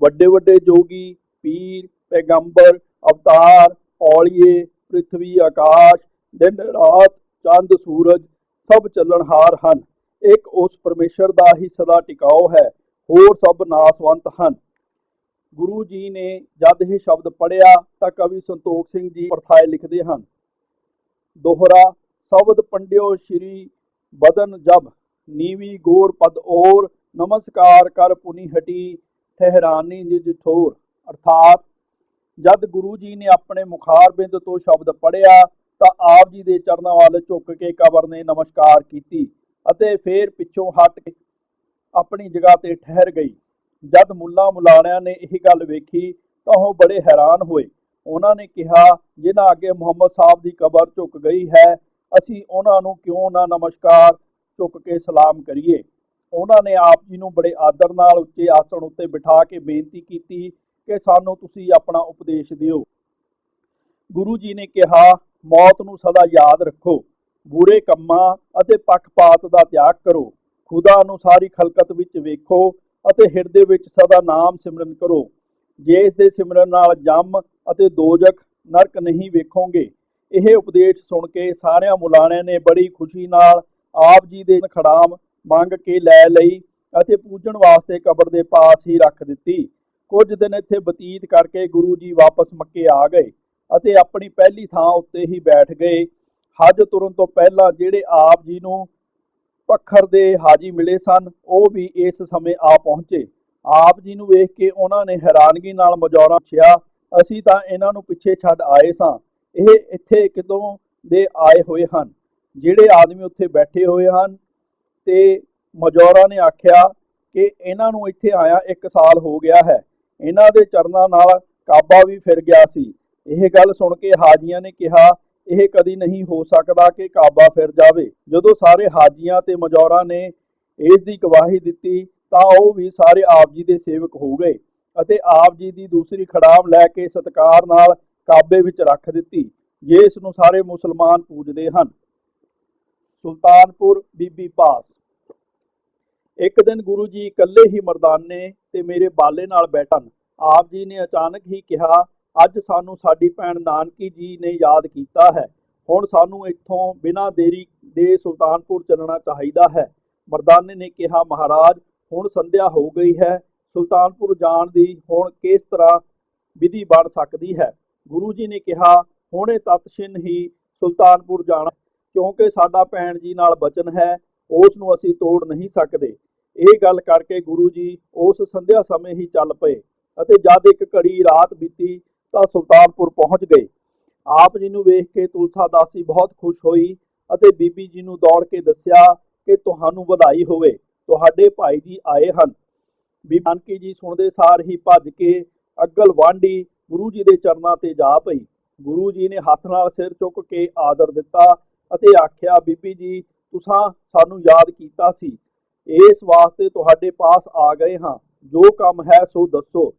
ਵੱਡੇ ਵੱਡੇ ਜੋਗੀ ਪੀਰ ਪੈਗੰਬਰ ਅਵਤਾਰ ਔਲੀਏ ਪ੍ਰਿਥਵੀ ਆਕਾਸ਼ ਦਿਨ ਰਾਤ ਚੰਦ ਸੂਰਜ ਸਭ ਚੱਲਣਹਾਰ ਹਨ। ਇੱਕ ਉਸ ਪਰਮੇਸ਼ਰ ਦਾ ਹੀ ਸਦਾ ਟਿਕਾਓ ਹੈ, ਹੋਰ ਸਭ ਨਾਸਵੰਤ ਹਨ। ਗੁਰੂ ਜੀ ਨੇ ਜਦ ਇਹ ਸ਼ਬਦ ਪੜ੍ਹਿਆ ਤਾਂ ਕਵੀ ਸੰਤੋਖ ਸਿੰਘ ਜੀ ਪਰਥਾਏ ਲਿਖਦੇ ਹਨ, ਦੋਹਰਾ ਸ਼ਬਦ ਪੰਡਿਓ ਸ਼੍ਰੀ ਬਦਨ ਜਬ, ਨੀਵੀ ਗੋਰ ਪਦ ਔਰ, ਨਮਸਕਾਰ ਕਰ ਪੁਨੀ ਹਟੀ ਠਹਿਰਾਨੀ ਨਿਜ ਠੋਰ। ਅਰਥਾਤ ਜਦ ਗੁਰੂ ਜੀ ਨੇ ਆਪਣੇ ਮੁਖਾਰਬਿੰਦ ਤੋਂ ਸ਼ਬਦ ਪੜ੍ਹਿਆ ਤਾਂ ਆਪ ਜੀ ਦੇ ਚਰਨਾਂ ਵੱਲ ਝੁੱਕ ਕੇ ਕਬਰ ਨੇ ਨਮਸਕਾਰ ਕੀਤੀ ਅਤੇ ਫਿਰ ਪਿੱਛੋਂ ਹਟ ਕੇ ਆਪਣੀ ਜਗ੍ਹਾ ਤੇ ਠਹਿਰ ਗਈ। ਜਦ ਮੁੱਲਾ ਮੁਲਾਣਿਆਂ ਨੇ ਇਹ ਗੱਲ ਵੇਖੀ ਤਾਂ ਉਹ ਬੜੇ ਹੈਰਾਨ ਹੋਏ। ਉਹਨਾਂ ਨੇ ਕਿਹਾ, ਜਿਨ੍ਹਾਂ ਅੱਗੇ ਮੁਹੰਮਦ ਸਾਹਿਬ ਦੀ ਕਬਰ ਝੁੱਕ ਗਈ ਹੈ, ਅਸੀਂ ਉਹਨਾਂ ਨੂੰ ਕਿਉਂ ਨਾ ਨਮਸਕਾਰ ਝੁੱਕ ਕੇ ਸਲਾਮ ਕਰੀਏ। ਉਹਨਾਂ ਨੇ ਆਪ ਜੀ ਨੂੰ ਬੜੇ ਆਦਰ ਨਾਲ ਉੱਚੇ ਆਸਣ ਉੱਤੇ ਬਿਠਾ ਕੇ ਬੇਨਤੀ ਕੀਤੀ ਕਿ ਸਾਨੂੰ ਤੁਸੀਂ ਆਪਣਾ ਉਪਦੇਸ਼ ਦਿਓ। ਗੁਰੂ ਜੀ ਨੇ ਕਿਹਾ, ਮੌਤ ਨੂੰ ਸਦਾ ਯਾਦ ਰੱਖੋ, ਬੁਰੇ ਕੰਮਾਂ ਅਤੇ ਪੱਖਪਾਤ ਦਾ ਤਿਆਗ ਕਰੋ, ਖੁਦਾ ਨੂੰ ਸਾਰੀ ਖਲਕਤ ਵਿੱਚ ਵੇਖੋ ਅਤੇ ਹਿਰਦੇ ਵਿੱਚ ਸਦਾ ਨਾਮ ਸਿਮਰਨ ਕਰੋ। ਜੇ ਇਸ ਦੇ ਸਿਮਰਨ ਨਾਲ ਜੰਮ ਅਤੇ ਦੋਜਖ ਨਰਕ ਨਹੀਂ ਵੇਖੋਗੇ। ਇਹ ਉਪਦੇਸ਼ ਸੁਣ ਕੇ ਸਾਰਿਆਂ ਮੁਲਾਣਿਆਂ ਨੇ ਬੜੀ ਖੁਸ਼ੀ ਨਾਲ ਆਪ ਜੀ ਦੇ ਖੜਾਮ ਮੰਗ ਕੇ ਲੈ ਲਈ ਅਤੇ ਪੂਜਣ ਵਾਸਤੇ ਕਬਰ ਦੇ ਪਾਸ ਹੀ ਰੱਖ ਦਿੱਤੀ। ਕੁਝ ਦਿਨ ਇੱਥੇ ਬਤੀਤ ਕਰਕੇ ਗੁਰੂ ਜੀ ਵਾਪਸ ਮੱਕੇ ਆ ਗਏ ਅਤੇ ਆਪਣੀ ਪਹਿਲੀ ਥਾਂ ਉੱਤੇ ਹੀ ਬੈਠ ਗਏ। ਹਜ ਤੁਰਨ ਤੋਂ ਪਹਿਲਾਂ ਜਿਹੜੇ ਆਪ ਜੀ ਨੂੰ ਪੱਖਰ ਦੇ ਹਾਜੀ ਮਿਲੇ ਸਨ, ਉਹ ਵੀ ਇਸ ਸਮੇਂ ਆ ਪਹੁੰਚੇ। ਆਪ ਜੀ ਨੂੰ ਵੇਖ ਕੇ ਉਹਨਾਂ ਨੇ ਹੈਰਾਨਗੀ ਨਾਲ ਮਜੌਰਾ ਪੁੱਛਿਆ, ਅਸੀਂ ਤਾਂ ਇਹਨਾਂ ਨੂੰ ਪਿੱਛੇ ਛੱਡ ਆਏ ਸਾਂ, ਇਹ ਇੱਥੇ ਕਿਦੋਂ ਦੇ ਆਏ ਹੋਏ ਹਨ? ਜਿਹੜੇ ਆਦਮੀ ਉੱਥੇ ਬੈਠੇ ਹੋਏ ਹਨ ਤੇ ਮਜੌਰਾ ਨੇ ਆਖਿਆ ਕਿ ਇਹਨਾਂ ਨੂੰ ਇੱਥੇ ਆਇਆ 1 ਸਾਲ ਹੋ ਗਿਆ ਹੈ। ਇਹਨਾਂ ਦੇ ਚਰਨਾਂ ਨਾਲ ਕਾਬਾ ਵੀ ਫਿਰ ਗਿਆ ਸੀ। ਇਹ ਗੱਲ ਸੁਣ ਕੇ ਹਾਜੀਆਂ ਨੇ ਕਿਹਾ, ਇਹ ਕਦੀ ਨਹੀਂ ਹੋ ਸਕਦਾ ਕਿ ਕਾਬਾ ਫਿਰ ਜਾਵੇ। ਜਦੋਂ ਸਾਰੇ ਹਾਜੀਆਂ ਤੇ ਮਜੌਰਾ ਨੇ ਇਸ ਦੀ ਗਵਾਹੀ ਦਿੱਤੀ ਤਾਂ ਉਹ ਵੀ ਸਾਰੇ ਆਪ ਜੀ ਦੇ ਸੇਵਕ ਹੋ ਗਏ ਅਤੇ ਆਪ ਜੀ ਦੀ ਦੂਸਰੀ ਖੜਾਮ ਲੈ ਕੇ ਸਤਿਕਾਰ ਨਾਲ ਕਾਬੇ ਵਿੱਚ ਰੱਖ ਦਿੱਤੀ, ਜਿਸ ਨੂੰ ਸਾਰੇ ਮੁਸਲਮਾਨ ਪੂਜਦੇ ਹਨ। ਸੁਲਤਾਨਪੁਰ ਬੀਬੀ ਪਾਸ। ਇੱਕ ਦਿਨ ਗੁਰੂ ਜੀ ਇਕੱਲੇ ਹੀ ਮਰਦਾਨੇ ਤੇ ਮੇਰੇ ਬਾਲੇ ਨਾਲ ਬੈਠਣ। ਆਪ ਜੀ ਨੇ ਅਚਾਨਕ ਹੀ ਕਿਹਾ, ਅੱਜ ਸਾਨੂੰ ਸਾਡੀ ਭੈਣ ਨਾਨਕੀ ਜੀ ਨੇ ਯਾਦ ਕੀਤਾ ਹੈ। ਹੁਣ ਸਾਨੂੰ ਇੱਥੋਂ ਬਿਨਾਂ ਦੇਰੀ ਦੇ ਸੁਲਤਾਨਪੁਰ ਚੱਲਣਾ ਚਾਹੀਦਾ ਹੈ। ਮਰਦਾਨੇ ਨੇ ਕਿਹਾ, ਮਹਾਰਾਜ ਹੁਣ ਸੰਧਿਆ ਹੋ ਗਈ ਹੈ, ਸੁਲਤਾਨਪੁਰ ਜਾਣ ਦੀ ਹੁਣ ਕਿਸ ਤਰ੍ਹਾਂ ਵਿਧੀ ਬਣ ਸਕਦੀ ਹੈ। ਗੁਰੂ ਜੀ ਨੇ ਕਿਹਾ, ਹੁਣੇ ਤਤਛਿਨ ਹੀ ਸੁਲਤਾਨਪੁਰ ਜਾਣਾ, ਕਿਉਂਕਿ ਸਾਡਾ ਭੈਣ ਜੀ ਨਾਲ ਬਚਨ ਹੈ, ਉਸ ਨੂੰ ਅਸੀਂ ਤੋੜ ਨਹੀਂ ਸਕਦੇ। ਇਹ ਗੱਲ ਕਰਕੇ ਗੁਰੂ ਜੀ ਉਸ ਸੰਧਿਆ ਸਮੇਂ ਹੀ ਚੱਲ ਪਏ ਅਤੇ ਜਦ ਇੱਕ ਘੜੀ ਰਾਤ ਬੀਤੀ ਤਾਂ ਸੁਲਤਾਨਪੁਰ ਪਹੁੰਚ ਗਏ। ਆਪ ਜੀ ਨੂੰ ਵੇਖ ਕੇ ਤੁਲਸਾ ਦਾਸੀ ਬਹੁਤ ਖੁਸ਼ ਹੋਈ ਅਤੇ ਬੀਬੀ ਜੀ ਨੂੰ ਦੌੜ ਕੇ ਦੱਸਿਆ ਕਿ ਤੁਹਾਨੂੰ ਵਧਾਈ ਹੋਵੇ, ਤੁਹਾਡੇ ਭਾਈ ਜੀ ਆਏ ਹਨ। ਬੀਬੀ ਨਾਨਕੀ ਜੀ ਸੁਣਦੇ ਸਾਰ ਹੀ ਭੱਜ ਕੇ ਅੱਗਲ ਵਾਂਢੀ ਗੁਰੂ ਜੀ ਦੇ ਚਰਨਾਂ ਤੇ ਜਾ ਪਈ। ਗੁਰੂ ਜੀ ਨੇ ਹੱਥ ਨਾਲ ਸਿਰ ਚੁੱਕ ਕੇ ਆਦਰ ਦਿੱਤਾ ਅਤੇ ਆਖਿਆ, ਬੀਬੀ ਜੀ ਤੁਸਾਂ ਸਾਨੂੰ ਯਾਦ ਕੀਤਾ ਸੀ, ਇਸ ਵਾਸਤੇ ਤੁਹਾਡੇ ਪਾਸ ਆ ਗਏ ਹਾਂ, ਜੋ ਕੰਮ ਹੈ ਸੋ ਦੱਸੋ।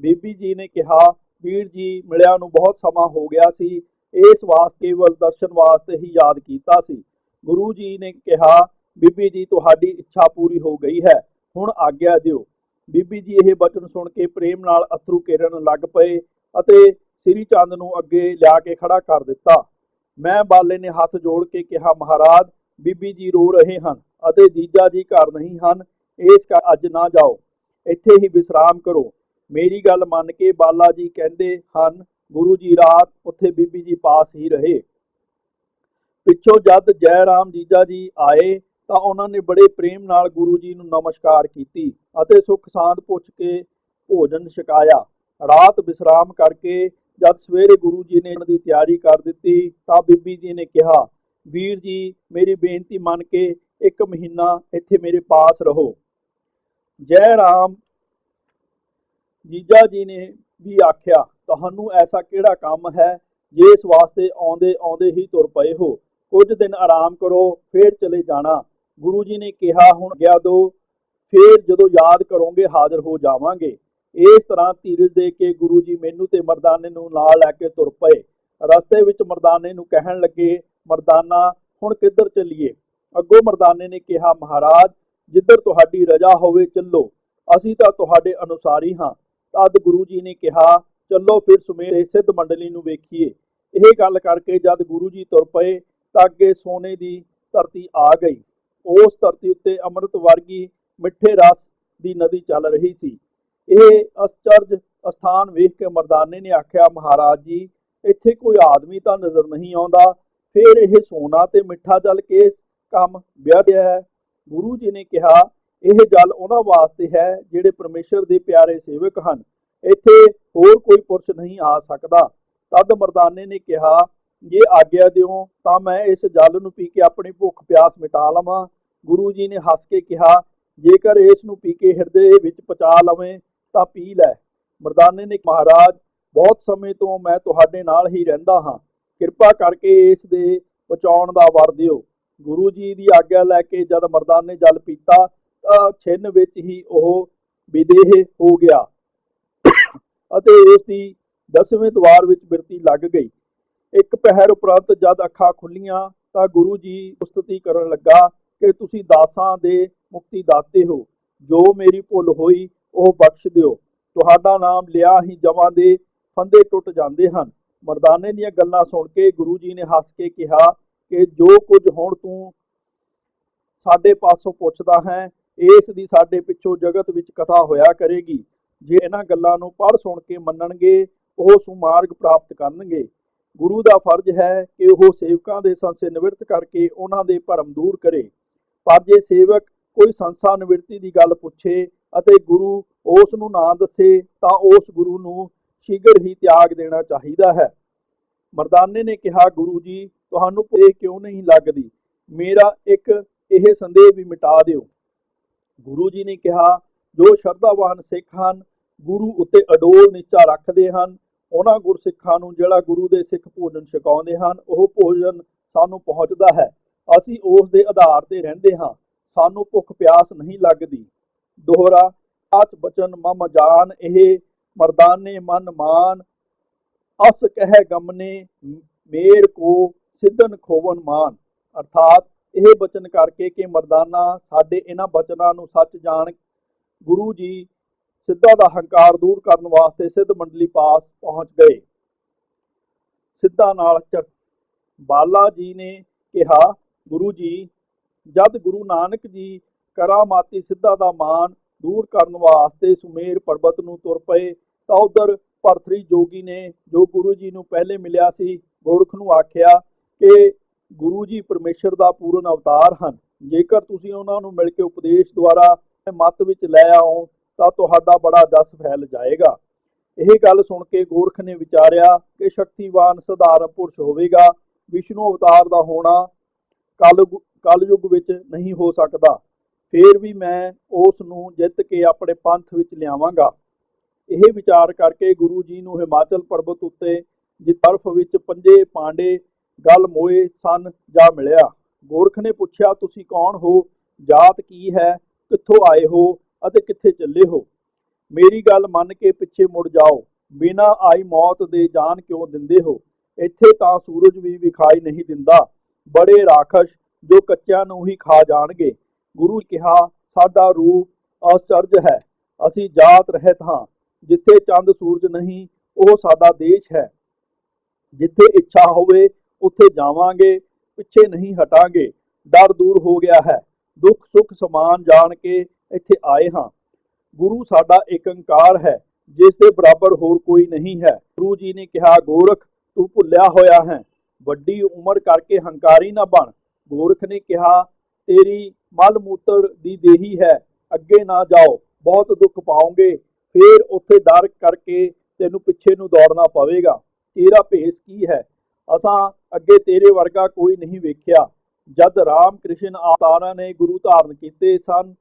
ਬੀਬੀ ਜੀ ਨੇ ਕਿਹਾ, ਵੀਰ ਜੀ ਮਿਲਿਆ ਨੂੰ ਬਹੁਤ ਸਮਾਂ ਹੋ ਗਿਆ ਸੀ, ਇਸ ਵਾਸਤੇ ਕੇਵਲ ਦਰਸ਼ਨ ਵਾਸਤੇ ਹੀ ਯਾਦ ਕੀਤਾ ਸੀ। ਗੁਰੂ ਜੀ ਨੇ ਕਿਹਾ, ਬੀਬੀ ਜੀ ਤੁਹਾਡੀ ਇੱਛਾ ਪੂਰੀ ਹੋ ਗਈ ਹੈ, ਹੁਣ ਆਗਿਆ ਦਿਓ। ਬੀਬੀ ਜੀ ਇਹ ਬਚਨ ਸੁਣ ਕੇ ਪ੍ਰੇਮ ਨਾਲ ਅਥਰੂ ਕੇਰਨ ਲੱਗ ਪਏ ਅਤੇ ਸ੍ਰੀ ਚੰਦ ਨੂੰ ਅੱਗੇ ਲਿਆ ਕੇ ਖੜਾ ਕਰ ਦਿੱਤਾ। ਮੈਂ ਬਾਲੇ ਨੇ ਹੱਥ ਜੋੜ ਕੇ ਕਿਹਾ, ਮਹਾਰਾਜ ਬੀਬੀ ਜੀ ਰੋ ਰਹੇ ਹਨ ਅਤੇ ਜੀਜਾ ਜੀ ਘਰ ਨਹੀਂ ਹਨ, ਇਸ ਕਰ ਅੱਜ ਨਾ ਜਾਓ, ਇੱਥੇ ਹੀ ਵਿਸਰਾਮ ਕਰੋ। ਮੇਰੀ ਗੱਲ ਮੰਨ ਕੇ ਬਾਲਾ ਜੀ ਕਹਿੰਦੇ ਹਨ, ਗੁਰੂ ਜੀ ਰਾਤ ਉੱਥੇ ਬੀਬੀ ਜੀ ਪਾਸ ਹੀ ਰਹੇ। ਪਿੱਛੋਂ ਜਦ ਜੈ ਰਾਮ ਜੀਜਾ ਜੀ ਆਏ ਤਾਂ ਉਹਨਾਂ ਨੇ ਬੜੇ ਪ੍ਰੇਮ ਨਾਲ ਗੁਰੂ ਜੀ ਨੂੰ ਨਮਸਕਾਰ ਕੀਤੀ ਅਤੇ ਸੁੱਖ ਸਾਂਦ ਪੁੱਛ ਕੇ ਭੋਜਨ ਛਕਾਇਆ। ਰਾਤ ਵਿਸਰਾਮ ਕਰਕੇ ਜਦ ਸਵੇਰੇ ਗੁਰੂ ਜੀ ਨੇ ਦੀ ਤਿਆਰੀ ਕਰ ਦਿੱਤੀ ਤਾਂ ਬੀਬੀ ਜੀ ਨੇ ਕਿਹਾ, ਵੀਰ ਜੀ ਮੇਰੀ ਬੇਨਤੀ ਮੰਨ ਕੇ 1 ਮਹੀਨਾ ਇੱਥੇ ਮੇਰੇ ਪਾਸ ਰਹੋ। ਜੈ ਰਾਮ ਜੀਜਾ ਜੀ ਨੇ ਵੀ ਆਖਿਆ, ਤੁਹਾਨੂੰ ਐਸਾ ਕਿਹੜਾ ਕੰਮ ਹੈ ਜਿਸ ਵਾਸਤੇ ਆਉਂਦੇ ਆਉਂਦੇ ਹੀ ਤੁਰ ਪਏ ਹੋ, ਕੁਝ ਦਿਨ ਆਰਾਮ ਕਰੋ ਫੇਰ ਚਲੇ ਜਾਣਾ। ਗੁਰੂ ਜੀ ਨੇ ਕਿਹਾ, ਹੁਣ ਗਿਆ ਦੋ, ਫੇਰ ਜਦੋਂ ਯਾਦ ਕਰੋਗੇ ਹਾਜ਼ਰ ਹੋ ਜਾਵਾਂਗੇ। ਇਸ ਤਰ੍ਹਾਂ ਧੀਰਜ ਦੇ ਕੇ ਗੁਰੂ ਜੀ ਮੈਨੂੰ ਤੇ ਮਰਦਾਨੇ ਨੂੰ ਨਾਲ ਲੈ ਕੇ ਤੁਰ ਪਏ। ਰਸਤੇ ਵਿੱਚ ਮਰਦਾਨੇ ਨੂੰ ਕਹਿਣ ਲੱਗੇ, ਮਰਦਾਨਾ ਹੁਣ ਕਿੱਧਰ ਚੱਲੀਏ। ਅੱਗੋਂ ਮਰਦਾਨੇ ਨੇ ਕਿਹਾ, ਮਹਾਰਾਜ ਜਿੱਧਰ ਤੁਹਾਡੀ ਰਜ਼ਾ ਹੋਵੇ ਚੱਲੋ, ਅਸੀਂ ਤਾਂ ਤੁਹਾਡੇ ਅਨੁਸਾਰੀ ਹਾਂ। ਤਦ ਗੁਰੂ ਜੀ ਨੇ ਕਿਹਾ, ਚੱਲੋ ਫਿਰ ਸੁਮੇਰੇ ਸਿੱਧ ਮੰਡਲੀ ਨੂੰ ਵੇਖੀਏ। ਇਹ ਗੱਲ ਕਰਕੇ ਜਦ ਗੁਰੂ ਜੀ ਤੁਰ ਪਏ ਤਾਂ ਅੱਗੇ ਸੋਨੇ ਦੀ ਧਰਤੀ ਆ ਗਈ। ਉਸ ਧਰਤੀ ਉੱਤੇ ਅੰਮ੍ਰਿਤ ਵਰਗੀ ਮਿੱਠੇ ਰਸ ਦੀ ਨਦੀ ਚੱਲ ਰਹੀ ਸੀ। ਇਹ ਅਚਰਜ ਸਥਾਨ ਵੇਖ ਕੇ ਮਰਦਾਨੇ ਨੇ ਆਖਿਆ, ਮਹਾਰਾਜ ਜੀ ਇੱਥੇ ਕੋਈ ਆਦਮੀ ਤਾਂ ਨਜ਼ਰ ਨਹੀਂ ਆਉਂਦਾ, ਫਿਰ ਇਹ ਸੋਨਾ ਤੇ ਮਿੱਠਾ ਜਲ ਕਿਸ ਕੰਮ ਵਿਅਰਥ ਹੈ। ਗੁਰੂ ਜੀ ਨੇ ਕਿਹਾ, ਇਹ ਜਲ ਉਹਨਾਂ ਵਾਸਤੇ ਹੈ ਜਿਹੜੇ ਪਰਮੇਸ਼ਰ ਦੇ ਪਿਆਰੇ ਸੇਵਕ ਹਨ, ਇੱਥੇ ਹੋਰ ਕੋਈ ਪੁਰਸ਼ ਨਹੀਂ ਆ ਸਕਦਾ। ਤਦ ਮਰਦਾਨੇ ਨੇ ਕਿਹਾ, ਜੇ ਆਗਿਆ ਦਿਓ ਤਾਂ ਮੈਂ ਇਸ ਜਲ ਨੂੰ ਪੀ ਕੇ ਆਪਣੀ ਭੁੱਖ ਪਿਆਸ ਮਿਟਾ ਲਵਾਂ। ਗੁਰੂ ਜੀ ਨੇ ਹੱਸ ਕੇ ਕਿਹਾ, ਜੇਕਰ ਇਸ ਨੂੰ ਪੀ ਕੇ ਹਿਰਦੇ ਵਿੱਚ ਪਚਾ ਲਵੇਂ ਤਾਂ ਪੀ ਲੈ। ਮਰਦਾਨੇ ਨੇ, ਮਹਾਰਾਜ ਬਹੁਤ ਸਮੇਂ ਤੋਂ ਮੈਂ ਤੁਹਾਡੇ ਨਾਲ ਹੀ ਰਹਿੰਦਾ ਹਾਂ, ਕਿਰਪਾ ਕਰਕੇ ਇਸ ਦੇ ਪਚਾਉਣ ਦਾ ਵਰ ਦਿਓ। ਗੁਰੂ ਜੀ ਦੀ ਆਗਿਆ ਲੈ ਕੇ ਜਦ ਮਰਦਾਨੇ ਜਲ ਪੀਤਾ ਤਾਂ ਛਿੰਨ ਵਿੱਚ ਹੀ ਉਹ ਵਿਦੇਹ ਹੋ ਗਿਆ ਅਤੇ ਉਸ ਦੀ 10ਵੇਂ ਦਵਾਰ ਵਿੱਚ ਬਿਰਤੀ ਲੱਗ ਗਈ। ਇੱਕ ਪਹਿਰ ਉਪਰੰਤ ਜਦ ਅੱਖਾਂ ਖੁੱਲੀਆਂ ਤਾਂ ਗੁਰੂ ਜੀ ਉਸਤਤੀ ਕਰਨ ਲੱਗਾ ਕਿ ਤੁਸੀਂ ਦਾਸਾਂ ਦੇ ਮੁਕਤੀ ਦਾਤੇ ਹੋ, ਜੋ ਮੇਰੀ ਭੁੱਲ ਹੋਈ ਉਹ ਬਖਸ਼ ਦਿਓ। ਤੁਹਾਡਾ ਨਾਮ ਲਿਆ ਹੀ ਜਮਾਂ ਦੇ ਫੰਦੇ ਟੁੱਟ ਜਾਂਦੇ ਹਨ। ਮਰਦਾਨੇ ਦੀਆਂ ਗੱਲਾਂ ਸੁਣ ਕੇ ਗੁਰੂ ਜੀ ਨੇ ਹੱਸ ਕੇ ਕਿਹਾ ਕਿ ਜੋ ਕੁਝ ਹੁਣ ਤੂੰ ਸਾਡੇ ਪਾਸੋਂ ਪੁੱਛਦਾ ਹੈ, ਇਸ ਦੀ ਸਾਡੇ ਪਿੱਛੋਂ ਜਗਤ ਵਿੱਚ ਕਥਾ ਹੋਇਆ ਕਰੇਗੀ। ਜੇ ਇਹਨਾਂ ਗੱਲਾਂ ਨੂੰ ਪੜ੍ਹ ਸੁਣ ਕੇ ਮੰਨਣਗੇ ਉਹ ਸੁਮਾਰਗ ਪ੍ਰਾਪਤ ਕਰਨਗੇ। ਗੁਰੂ ਦਾ ਫਰਜ਼ ਹੈ ਕਿ ਉਹ ਸੇਵਕਾਂ ਦੇ ਸੰਸ਼ੇ ਨਿਵਰਤ ਕਰਕੇ ਉਹਨਾਂ ਦੇ ਭਰਮ ਦੂਰ ਕਰੇ। ਪਰ ਜੇ ਸੇਵਕ ਕੋਈ ਸੰਸਾ ਨਿਵਰਤੀ ਦੀ ਗੱਲ ਪੁੱਛੇ ਅਤੇ ਗੁਰੂ ਉਸ ਨੂੰ ਨਾ ਦੱਸੇ ਤਾਂ ਉਸ ਗੁਰੂ ਨੂੰ ਸ਼ੀਘਰ ਹੀ ਤਿਆਗ ਦੇਣਾ ਚਾਹੀਦਾ ਹੈ। ਮਰਦਾਨੇ ਨੇ ਕਿਹਾ, ਗੁਰੂ ਜੀ ਤੁਹਾਨੂੰ ਇਹ ਕਿਉਂ ਨਹੀਂ ਲੱਗਦੀ, ਮੇਰਾ ਇੱਕ ਇਹ ਸੰਦੇਹ ਵੀ ਮਿਟਾ ਦਿਓ। ਗੁਰੂ ਜੀ ਨੇ ਕਿਹਾ, ਜੋ ਸ਼ਰਧਾਵਾਨ ਸਿੱਖ ਹਨ, ਗੁਰੂ ਉੱਤੇ ਅਡੋਲ ਨਿਸ਼ਚਾ ਰੱਖਦੇ ਹਨ, ਉਹਨਾਂ ਗੁਰਸਿੱਖਾਂ ਨੂੰ ਜਿਹੜਾ ਗੁਰੂ ਦੇ ਸਿੱਖ ਭੋਜਨ ਛਕਾਉਂਦੇ ਹਨ, ਉਹ ਭੋਜਨ ਸਾਨੂੰ ਪਹੁੰਚਦਾ ਹੈ। ਅਸੀਂ ਉਸ ਦੇ ਆਧਾਰ ਤੇ ਰਹਿੰਦੇ ਹਾਂ, ਸਾਨੂੰ ਭੁੱਖ ਪਿਆਸ ਨਹੀਂ ਲੱਗਦੀ। ਦੋਹਰਾ ਸੱਚ ਬਚਨ ਮਮ ਜਾਨ, ਇਹ ਮਰਦਾਨੇ ਮਨ ਮਾਨ, ਅਸ ਕਹਿ ਗਮਨੇ ਮੇਰ ਕੋ ਸਿੱਧਨ ਖੋਵਨ ਮਾਨ। ਅਰਥਾਤ ਇਹ ਬਚਨ ਕਰਕੇ ਕਿ ਮਰਦਾਨਾ ਸਾਡੇ ਇਹਨਾਂ ਬਚਨਾਂ ਨੂੰ ਸੱਚ ਜਾਣ ਗੁਰੂ ਜੀ ਸਿੱਧਾ ਦਾ ਹੰਕਾਰ ਦੂਰ ਕਰਨ ਵਾਸਤੇ ਸਿੱਧ ਮੰਡਲੀ ਪਾਸ ਪਹੁੰਚ ਗਏ। ਸਿੱਧਾ ਨਾਲ ਬਾਲਾ ਜੀ ਨੇ ਕਿਹਾ, ਗੁਰੂ ਜੀ, ਜਦ ਗੁਰੂ ਨਾਨਕ ਜੀ ਕਰਾਮਾਤੀ ਸਿੱਧਾ ਦਾ ਮਾਨ ਦੂਰ ਕਰਨ ਵਾਸਤੇ ਸੁਮੇਰ ਪਰਬਤ ਨੂੰ ਤੁਰ ਪਏ ਤਾਂ ਉਧਰ ਭਰਤਰੀ ਜੋਗੀ ਨੇ, ਜੋ ਗੁਰੂ ਜੀ ਨੂੰ ਪਹਿਲੇ ਮਿਲਿਆ ਸੀ, ਗੋਰਖ ਨੂੰ ਆਖਿਆ ਕਿ ਗੁਰੂ ਜੀ ਪਰਮੇਸ਼ਰ ਦਾ ਪੂਰਨ ਅਵਤਾਰ ਹਨ। ਜੇਕਰ ਤੁਸੀਂ ਉਹਨਾਂ ਨੂੰ ਮਿਲ ਕੇ ਉਪਦੇਸ਼ ਦੁਆਰਾ ਮੱਤ ਵਿੱਚ ਲੈ ਆਓ ਤਾਂ ਤੁਹਾਡਾ ਬੜਾ ਜਸ ਫੈਲ ਜਾਏਗਾ। ਇਹ ਗੱਲ ਸੁਣ ਕੇ ਗੋਰਖ ਨੇ ਵਿਚਾਰਿਆ ਕਿ ਸ਼ਕਤੀਵਾਨ ਸਧਾਰਨ ਪੁਰਸ਼ ਹੋਵੇਗਾ, ਵਿਸ਼ਨੂੰ ਅਵਤਾਰ ਦਾ ਹੋਣਾ ਕਲਯੁਗ ਵਿੱਚ ਨਹੀਂ ਹੋ ਸਕਦਾ। ਫੇਰ ਵੀ ਮੈਂ ਉਸ ਨੂੰ ਜਿੱਤ ਕੇ ਆਪਣੇ ਪੰਥ ਵਿੱਚ ਲਿਆਵਾਂਗਾ। ਇਹ ਵਿਚਾਰ ਕਰਕੇ ਗੁਰੂ ਜੀ ਨੂੰ ਹਿਮਾਚਲ ਪਰਬਤ ਉੱਤੇ ਜਿਸ ਬਰਫ਼ ਵਿੱਚ ਪੰਜੇ ਪਾਂਡੇ ਗਲ ਮੋਏ ਸਨ ਜਾ ਮਿਲਿਆ। ਗੋਰਖ ਨੇ ਪੁੱਛਿਆ, ਤੁਸੀਂ ਕੌਣ ਹੋ, ਜਾਤ ਕੀ ਹੈ, ਕਿੱਥੋਂ ਆਏ ਹੋ ਅਤੇ ਕਿੱਥੇ ਚੱਲੇ ਹੋ? ਮੇਰੀ ਗੱਲ ਮੰਨ ਕੇ ਪਿੱਛੇ ਮੁੜ ਜਾਓ। ਬਿਨਾਂ ਆਈ ਮੌਤ ਦੇ ਜਾਨ ਕਿਉਂ ਦਿੰਦੇ ਹੋ? ਇੱਥੇ ਤਾਂ ਸੂਰਜ ਵੀ ਵਿਖਾਈ ਨਹੀਂ ਦਿੰਦਾ। ਬੜੇ ਰਾਖਸ਼ ਜੋ ਕੱਚਿਆਂ ਨੂੰ ਹੀ ਖਾ ਜਾਣਗੇ। ਗੁਰੂ ਕਿਹਾ, ਸਾਡਾ ਰੂਪ ਅਸਚਰਜ ਹੈ। ਅਸੀਂ ਜਾਤ ਰਹਿਤ ਹਾਂ। ਜਿੱਥੇ ਚੰਦ ਸੂਰਜ ਨਹੀਂ ਉਹ ਸਾਡਾ ਦੇਸ਼ ਹੈ। ਜਿੱਥੇ ਇੱਛਾ ਹੋਵੇ ਉੱਥੇ ਜਾਵਾਂਗੇ, ਪਿੱਛੇ ਨਹੀਂ ਹਟਾਂਗੇ। ਡਰ ਦੂਰ ਹੋ ਗਿਆ ਹੈ। ਦੁੱਖ ਸੁੱਖ ਸਮਾਨ ਜਾਣ ਕੇ ਇੱਥੇ ਆਏ ਹਾਂ। ਗੁਰੂ ਸਾਡਾ ਏਕੰਕਾਰ ਹੈ, ਜਿਸ ਦੇ ਬਰਾਬਰ ਹੋਰ ਕੋਈ ਨਹੀਂ ਹੈ। ਗੁਰੂ ਜੀ ਨੇ ਕਿਹਾ, ਗੋਰਖ, ਤੂੰ ਭੁੱਲਿਆ ਹੋਇਆ ਹੈ। ਵੱਡੀ ਉਮਰ ਕਰਕੇ ਹੰਕਾਰੀ ਨਾ ਬਣ। ਗੋਰਖ ਨੇ ਕਿਹਾ, ਤੇਰੀ ਮਲ ਮੂਤਰ ਦੀ ਦੇਹੀ ਹੈ, ਅੱਗੇ ਨਾ ਜਾਓ, ਬਹੁਤ ਦੁੱਖ ਪਾਓਗੇ। ਫੇਰ ਉੱਥੇ ਡਰ ਕਰਕੇ ਤੈਨੂੰ ਪਿੱਛੇ ਨੂੰ ਦੌੜਨਾ ਪਵੇਗਾ। ਤੇਰਾ ਭੇਸ ਕੀ ਹੈ? ਅਸਾਂ ਅੱਗੇ ਤੇਰੇ ਵਰਗਾ ਕੋਈ ਨਹੀਂ ਵੇਖਿਆ। ਜਦ ਰਾਮ ਕ੍ਰਿਸ਼ਨ ਅਵਤਾਰਾਂ ਨੇ ਗੁਰੂ ਧਾਰਨ ਕੀਤੇ ਸਨ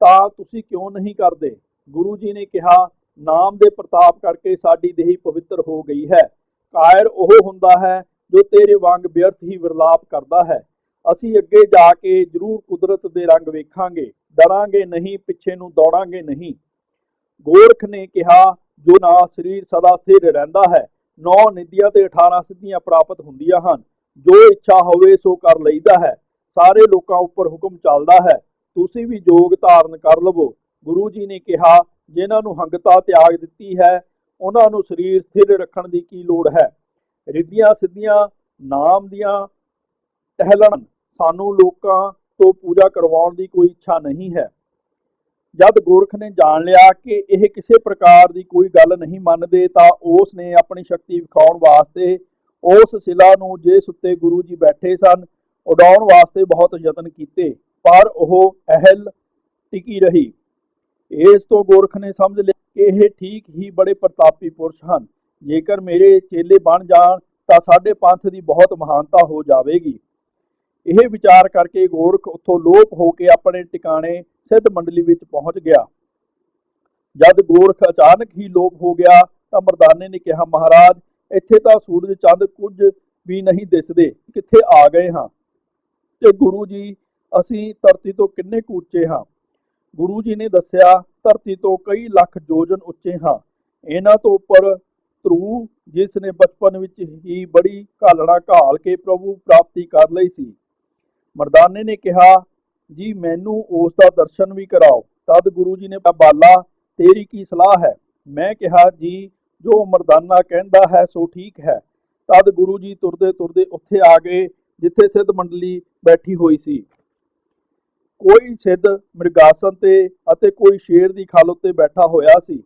ਤਾਂ ਤੁਸੀਂ ਕਿਉਂ ਨਹੀਂ ਕਰਦੇ? ਗੁਰੂ ਜੀ ਨੇ ਕਿਹਾ, ਨਾਮ ਦੇ ਪ੍ਰਤਾਪ ਕਰਕੇ ਸਾਡੀ ਦੇਹੀ ਪਵਿੱਤਰ ਹੋ ਗਈ ਹੈ। ਕਾਇਰ ਉਹ ਹੁੰਦਾ ਹੈ ਜੋ ਤੇਰੇ ਵਾਂਗ ਵਿਅਰਥ ਹੀ ਵਿਰਲਾਪ ਕਰਦਾ ਹੈ। ਅਸੀਂ ਅੱਗੇ ਜਾ ਕੇ ਜ਼ਰੂਰ ਕੁਦਰਤ ਦੇ ਰੰਗ ਵੇਖਾਂਗੇ, ਡਰਾਂਗੇ ਨਹੀਂ, ਪਿੱਛੇ ਨੂੰ ਦੌੜਾਂਗੇ ਨਹੀਂ। ਗੋਰਖ ਨੇ ਕਿਹਾ, ਜੋ ਨਾ ਸਰੀਰ ਸਦਾ ਸਥਿਰ ਰਹਿੰਦਾ ਹੈ, 9 ਨਿਧੀਆਂ ਤੇ 18 ਸਿੱਧੀਆਂ ਪ੍ਰਾਪਤ ਹੁੰਦੀਆਂ ਹਨ। ਜੋ ਇੱਛਾ ਹੋਵੇ ਸੋ ਕਰ ਲਈਦਾ ਹੈ। ਸਾਰੇ ਲੋਕਾਂ ਉੱਪਰ ਹੁਕਮ ਚੱਲਦਾ ਹੈ। ਤੁਸੀਂ ਵੀ ਯੋਗ ਧਾਰਨ ਕਰ ਲਵੋ। ਗੁਰੂ ਜੀ ਨੇ ਕਿਹਾ, ਜਿਨ੍ਹਾਂ ਨੂੰ ਹੰਗਤਾ ਤਿਆਗ ਦਿੱਤੀ ਹੈ ਉਹਨਾਂ ਨੂੰ ਸਰੀਰ ਸਥਿਰ ਰੱਖਣ ਦੀ ਕੀ ਲੋੜ ਹੈ? ਰਿੱਧੀਆਂ ਸਿੱਧੀਆਂ ਨਾਮ ਦੀਆਂ ਟਹਿਲਣ ਸਾਨੂੰ ਲੋਕਾਂ ਤੋਂ ਪੂਜਾ ਕਰਵਾਉਣ ਦੀ ਕੋਈ ਇੱਛਾ ਨਹੀਂ ਹੈ। ਜਦ ਗੋਰਖ ਨੇ ਜਾਣ ਲਿਆ ਕਿ ਇਹ ਕਿਸੇ ਪ੍ਰਕਾਰ ਦੀ ਕੋਈ ਗੱਲ ਨਹੀਂ ਮੰਨਦੇ ਤਾਂ ਉਸ ਨੇ ਆਪਣੀ ਸ਼ਕਤੀ ਵਿਖਾਉਣ ਵਾਸਤੇ ਉਸ ਸਿਲਾ ਨੂੰ ਜਿਸ ਉੱਤੇ ਗੁਰੂ ਜੀ ਬੈਠੇ ਸਨ ਉਡਾਉਣ ਵਾਸਤੇ ਬਹੁਤ ਯਤਨ ਕੀਤੇ, ਪਰ ਉਹ ਅਹਿਲ ਟਿਕੀ ਰਹੀ। ਇਸ ਤੋਂ ਗੋਰਖ ਨੇ ਸਮਝ ਲਿਆ ਕਿ ਇਹ ਠੀਕ ਹੀ ਬੜੇ ਪ੍ਰਤਾਪੀ ਪੁਰਸ਼ ਹਨ। ਜੇਕਰ ਮੇਰੇ ਚੇਲੇ ਬਣ ਜਾਣ ਤਾਂ ਸਾਡੇ ਪੰਥ ਦੀ ਬਹੁਤ ਮਹਾਨਤਾ ਹੋ ਜਾਵੇਗੀ। ਇਹ ਵਿਚਾਰ ਕਰਕੇ ਗੋਰਖ ਉੱਥੋਂ ਲੋਪ ਹੋ ਕੇ ਆਪਣੇ ਟਿਕਾਣੇ ਸਿੱਧ ਮੰਡਲੀ ਵਿੱਚ ਪਹੁੰਚ ਗਿਆ। ਜਦ ਗੋਰਖ ਅਚਾਨਕ ਹੀ ਲੋਪ ਹੋ ਗਿਆ ਤਾਂ ਮਰਦਾਨੇ ਨੇ ਕਿਹਾ, ਮਹਾਰਾਜ, ਇੱਥੇ ਤਾਂ ਸੂਰਜ ਚੰਦ ਕੁਝ ਵੀ ਨਹੀਂ ਦਿਸਦੇ, ਕਿੱਥੇ ਆ ਗਏ ਹਾਂ? ਤੇ ਗੁਰੂ ਜੀ, ਅਸੀਂ ਧਰਤੀ ਤੋਂ ਕਿੰਨੇ ਕੁ ਉੱਚੇ ਹਾਂ? ਗੁਰੂ ਜੀ ਨੇ ਦੱਸਿਆ, ਧਰਤੀ ਤੋਂ ਕਈ ਲੱਖ ਯੋਜਨ ਉੱਚੇ ਹਾਂ। ਇਹਨਾਂ ਤੋਂ ਉੱਪਰ ਧਰੂ, ਜਿਸ ਨੇ ਬਚਪਨ ਵਿੱਚ ਹੀ ਬੜੀ ਘਾਲਣਾ ਘਾਲ ਕੇ ਪ੍ਰਭੂ ਪ੍ਰਾਪਤੀ ਕਰ ਲਈ ਸੀ। ਮਰਦਾਨੇ ਨੇ ਕਿਹਾ, ਜੀ ਮੈਨੂੰ ਉਸ ਦਾ ਦਰਸ਼ਨ ਵੀ ਕਰਾਓ। ਤਦ ਗੁਰੂ ਜੀ ਨੇ ਬਾਲਾ, ਤੇਰੀ ਕੀ ਸਲਾਹ ਹੈ? ਮੈਂ ਕਿਹਾ, ਜੀ ਜੋ ਮਰਦਾਨਾ ਕਹਿੰਦਾ ਹੈ ਸੋ ਠੀਕ ਹੈ। ਤਦ ਗੁਰੂ ਜੀ ਤੁਰਦੇ ਤੁਰਦੇ ਉੱਥੇ ਆ ਗਏ ਜਿੱਥੇ ਸਿੱਧ ਮੰਡਲੀ ਬੈਠੀ ਹੋਈ ਸੀ। ਕੋਈ ਸਿੱਧ ਮ੍ਰਿਗਾਸਨ ਤੇ ਅਤੇ ਕੋਈ ਸ਼ੇਰ ਦੀ ਖਲ ਉੱਤੇ ਬੈਠਾ ਹੋਇਆ ਸੀ।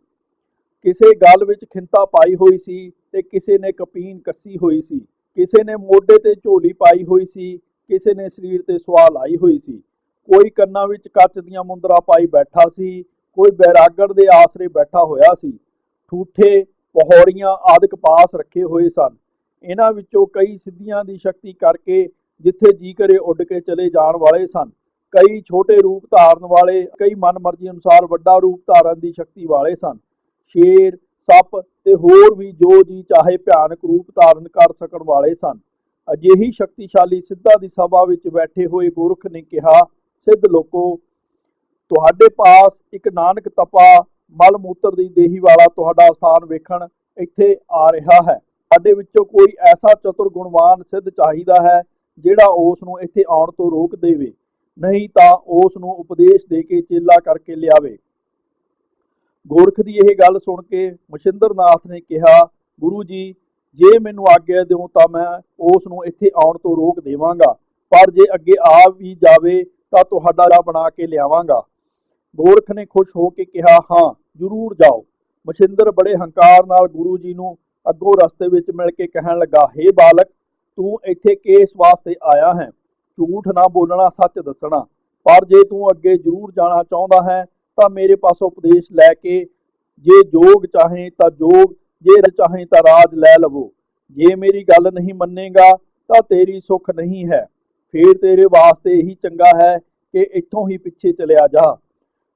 ਕਿਸੇ ਗਲ ਵਿੱਚ ਖਿੰਤਾ ਪਾਈ ਹੋਈ ਸੀ ਤੇ ਕਿਸੇ ਨੇ ਕਪੀਨ ਕੱਸੀ ਹੋਈ ਸੀ। ਕਿਸੇ ਨੇ ਮੋਢੇ ਤੇ ਝੋਲੀ ਪਾਈ ਹੋਈ ਸੀ, ਕਿਸੇ ਨੇ ਸਰੀਰ ਤੇ ਸੁਆਹ ਲਾਈ ਹੋਈ ਸੀ। ਕੋਈ ਕੰਨਾਂ ਵਿੱਚ ਕੱਚ ਦੀਆਂ ਮੁੰਦਰਾਂ ਪਾਈ ਬੈਠਾ ਸੀ, ਕੋਈ ਬੈਰਾਗੜ ਦੇ ਆਸਰੇ ਬੈਠਾ ਹੋਇਆ ਸੀ। ਠੂਠੇ, ਪਹੌੜੀਆਂ ਆਦਿਕ ਪਾਸ ਰੱਖੇ ਹੋਏ ਸਨ। ਇਹਨਾਂ ਵਿੱਚੋਂ ਕਈ ਸਿੱਧੀਆਂ ਦੀ ਸ਼ਕਤੀ ਕਰਕੇ ਜਿੱਥੇ ਜੀ ਕਰੇ ਉੱਡ ਕੇ ਚਲੇ ਜਾਣ ਵਾਲੇ ਸਨ। ਕਈ ਛੋਟੇ ਰੂਪ ਧਾਰਨ ਵਾਲੇ, ਕਈ ਮਨ ਮਰਜ਼ੀ ਅਨੁਸਾਰ ਵੱਡਾ ਰੂਪ ਧਾਰਨ ਦੀ ਸ਼ਕਤੀ ਵਾਲੇ ਸਨ। ਸ਼ੇਰ, ਸੱਪ ਤੇ ਹੋਰ ਵੀ ਜੋ ਜੀ ਚਾਹੇ ਭਿਆਨਕ ਰੂਪ ਧਾਰਨ ਕਰ ਸਕਣ ਵਾਲੇ ਸਨ। ਅਜਿਹੀ ਸ਼ਕਤੀਸ਼ਾਲੀ ਸਿੱਧਾਂ ਦੀ ਸਭਾ ਵਿੱਚ ਬੈਠੇ ਹੋਏ ਗੋਰਖ ਨੇ ਕਿਹਾ, ਸਿੱਧ ਲੋਕੋ, ਤੁਹਾਡੇ ਪਾਸ ਇੱਕ ਨਾਨਕ ਤਪਾ ਮਲ ਮੂਤਰ ਦੀ ਦੇਹੀ ਵਾਲਾ ਤੁਹਾਡਾ ਸਥਾਨ ਵੇਖਣ ਇੱਥੇ ਆ ਰਿਹਾ ਹੈ। ਸਾਡੇ ਵਿੱਚੋਂ ਕੋਈ ਐਸਾ ਚਤੁਰ ਗੁਣਵਾਨ ਸਿੱਧ ਚਾਹੀਦਾ ਹੈ ਜਿਹੜਾ ਉਸ ਨੂੰ ਇੱਥੇ ਆਉਣ ਤੋਂ ਰੋਕ ਦੇਵੇ, ਨਹੀਂ ਤਾਂ ਉਸ ਨੂੰ ਉਪਦੇਸ਼ ਦੇ ਕੇ ਚੇਲਾ ਕਰਕੇ ਲਿਆਵੇ। ਗੋਰਖ ਦੀ ਇਹ ਗੱਲ ਸੁਣ ਕੇ ਮਛਿੰਦਰ ਨਾਥ ਨੇ ਕਿਹਾ, ਗੁਰੂ ਜੀ, ਜੇ ਮੈਨੂੰ ਆਗਿਆ ਦਿਓ ਤਾਂ ਮੈਂ ਉਸ ਨੂੰ ਇੱਥੇ ਆਉਣ ਤੋਂ ਰੋਕ ਦੇਵਾਂਗਾ, ਪਰ ਜੇ ਅੱਗੇ ਆ ਵੀ ਜਾਵੇ ਤਾਂ ਤੁਹਾਡਾ ਰਾਹ ਬਣਾ ਕੇ ਲਿਆਵਾਂਗਾ। ਗੋਰਖ ਨੇ ਖੁਸ਼ ਹੋ ਕੇ ਕਿਹਾ, ਹਾਂ ਜ਼ਰੂਰ ਜਾਓ। ਮਛਿੰਦਰ ਬੜੇ ਹੰਕਾਰ ਨਾਲ ਗੁਰੂ ਜੀ ਨੂੰ ਅੱਗੋਂ ਰਸਤੇ ਵਿੱਚ ਮਿਲ ਕੇ ਕਹਿਣ ਲੱਗਾ, ਹੇ ਬਾਲਕ, ਤੂੰ ਇੱਥੇ ਕਿਸ ਵਾਸਤੇ ਆਇਆ ਹੈ? ਝੂਠ ਨਾ ਬੋਲਣਾ, ਸੱਚ ਦੱਸਣਾ। ਪਰ ਜੇ ਤੂੰ ਅੱਗੇ ਜ਼ਰੂਰ ਜਾਣਾ ਚਾਹੁੰਦਾ ਹੈ ਤਾਂ ਮੇਰੇ ਪਾਸੋਂ ਉਪਦੇਸ਼ ਲੈ ਕੇ, ਜੇ ਜੋਗ ਚਾਹੇ ਤਾਂ ਜੋਗ, ਜੇ ਚਾਹੇ ਤਾਂ ਰਾਜ ਲੈ ਲਵੋ। ਜੇ ਮੇਰੀ ਗੱਲ ਨਹੀਂ ਮੰਨੇਗਾ ਤਾਂ ਤੇਰੀ ਸੁੱਖ ਨਹੀਂ ਹੈ, ਫੇਰ ਤੇਰੇ ਵਾਸਤੇ ਇਹੀ ਚੰਗਾ ਹੈ ਕਿ ਇੱਥੋਂ ਹੀ ਪਿੱਛੇ ਚਲਿਆ ਜਾ।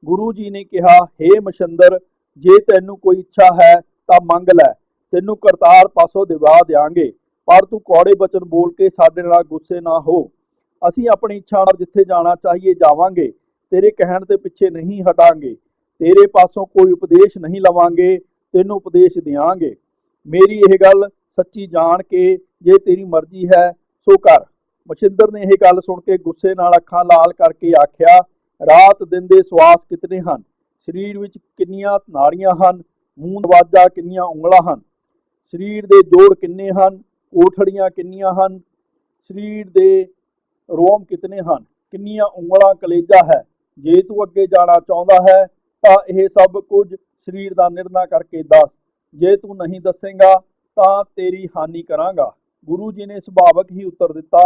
ਗੁਰੂ ਜੀ ਨੇ ਕਿਹਾ, ਹੇ ਮਛਿੰਦਰ, ਜੇ ਤੈਨੂੰ ਕੋਈ ਇੱਛਾ ਹੈ ਤਾਂ ਮੰਗ ਲੈ, ਤੈਨੂੰ ਕਰਤਾਰ ਪਾਸੋਂ ਦਿਵਾ ਦਿਆਂਗੇ, ਪਰ ਤੂੰ ਕੌੜੇ ਬਚਨ ਬੋਲ ਕੇ ਸਾਡੇ ਨਾਲ ਗੁੱਸੇ ਨਾ ਹੋ। ਅਸੀਂ ਆਪਣੀ ਇੱਛਾ ਨਾਲ ਜਿੱਥੇ ਜਾਣਾ ਚਾਹੀਏ ਜਾਵਾਂਗੇ, ਤੇਰੇ ਕਹਿਣ ਤੇ ਪਿੱਛੇ ਨਹੀਂ ਹਟਾਂਗੇ, ਤੇਰੇ ਪਾਸੋਂ ਕੋਈ ਉਪਦੇਸ਼ ਨਹੀਂ ਲਵਾਂਗੇ, ਤੈਨੂੰ ਉਪਦੇਸ਼ ਦਿਆਂਗੇ। ਮੇਰੀ ਇਹ ਗੱਲ ਸੱਚੀ ਜਾਣ ਕੇ ਜੇ ਤੇਰੀ ਮਰਜ਼ੀ ਹੈ ਸੋ ਕਰ। ਮਛਿੰਦਰ ਨੇ ਇਹ ਗੱਲ ਸੁਣ ਕੇ ਗੁੱਸੇ ਨਾਲ ਅੱਖਾਂ ਲਾਲ ਕਰਕੇ ਆਖਿਆ, ਰਾਤ ਦਿਨ ਦੇ ਸਵਾਸ ਕਿਤਨੇ ਹਨ? ਸਰੀਰ ਵਿੱਚ ਕਿੰਨੀਆਂ ਨਾੜੀਆਂ ਹਨ? ਮੂੰਹ ਦਰਵਾਜ਼ਾ ਕਿੰਨੀਆਂ ਉਂਗਲਾਂ ਹਨ? ਸਰੀਰ ਦੇ ਜੋੜ ਕਿੰਨੇ ਹਨ? ਕੋਠੜੀਆਂ ਕਿੰਨੀਆਂ ਹਨ? ਸਰੀਰ ਦੇ ਰੋਮ ਕਿਤਨੇ ਹਨ? ਕਿੰਨੀਆਂ ਉਂਗਲਾਂ ਕਲੇਜਾ ਹੈ? ਜੇ ਤੂੰ ਅੱਗੇ ਜਾਣਾ ਚਾਹੁੰਦਾ ਹੈ ਤਾਂ ਇਹ ਸਭ ਕੁਝ ਸਰੀਰ ਦਾ ਨਿਰਣਾ ਕਰਕੇ ਦੱਸ, ਜੇ ਤੂੰ ਨਹੀਂ ਦੱਸੇਗਾ ਤਾਂ ਤੇਰੀ ਹਾਨੀ ਕਰਾਂਗਾ। ਗੁਰੂ ਜੀ ਨੇ ਸੁਭਾਵਕ ਹੀ ਉੱਤਰ ਦਿੱਤਾ,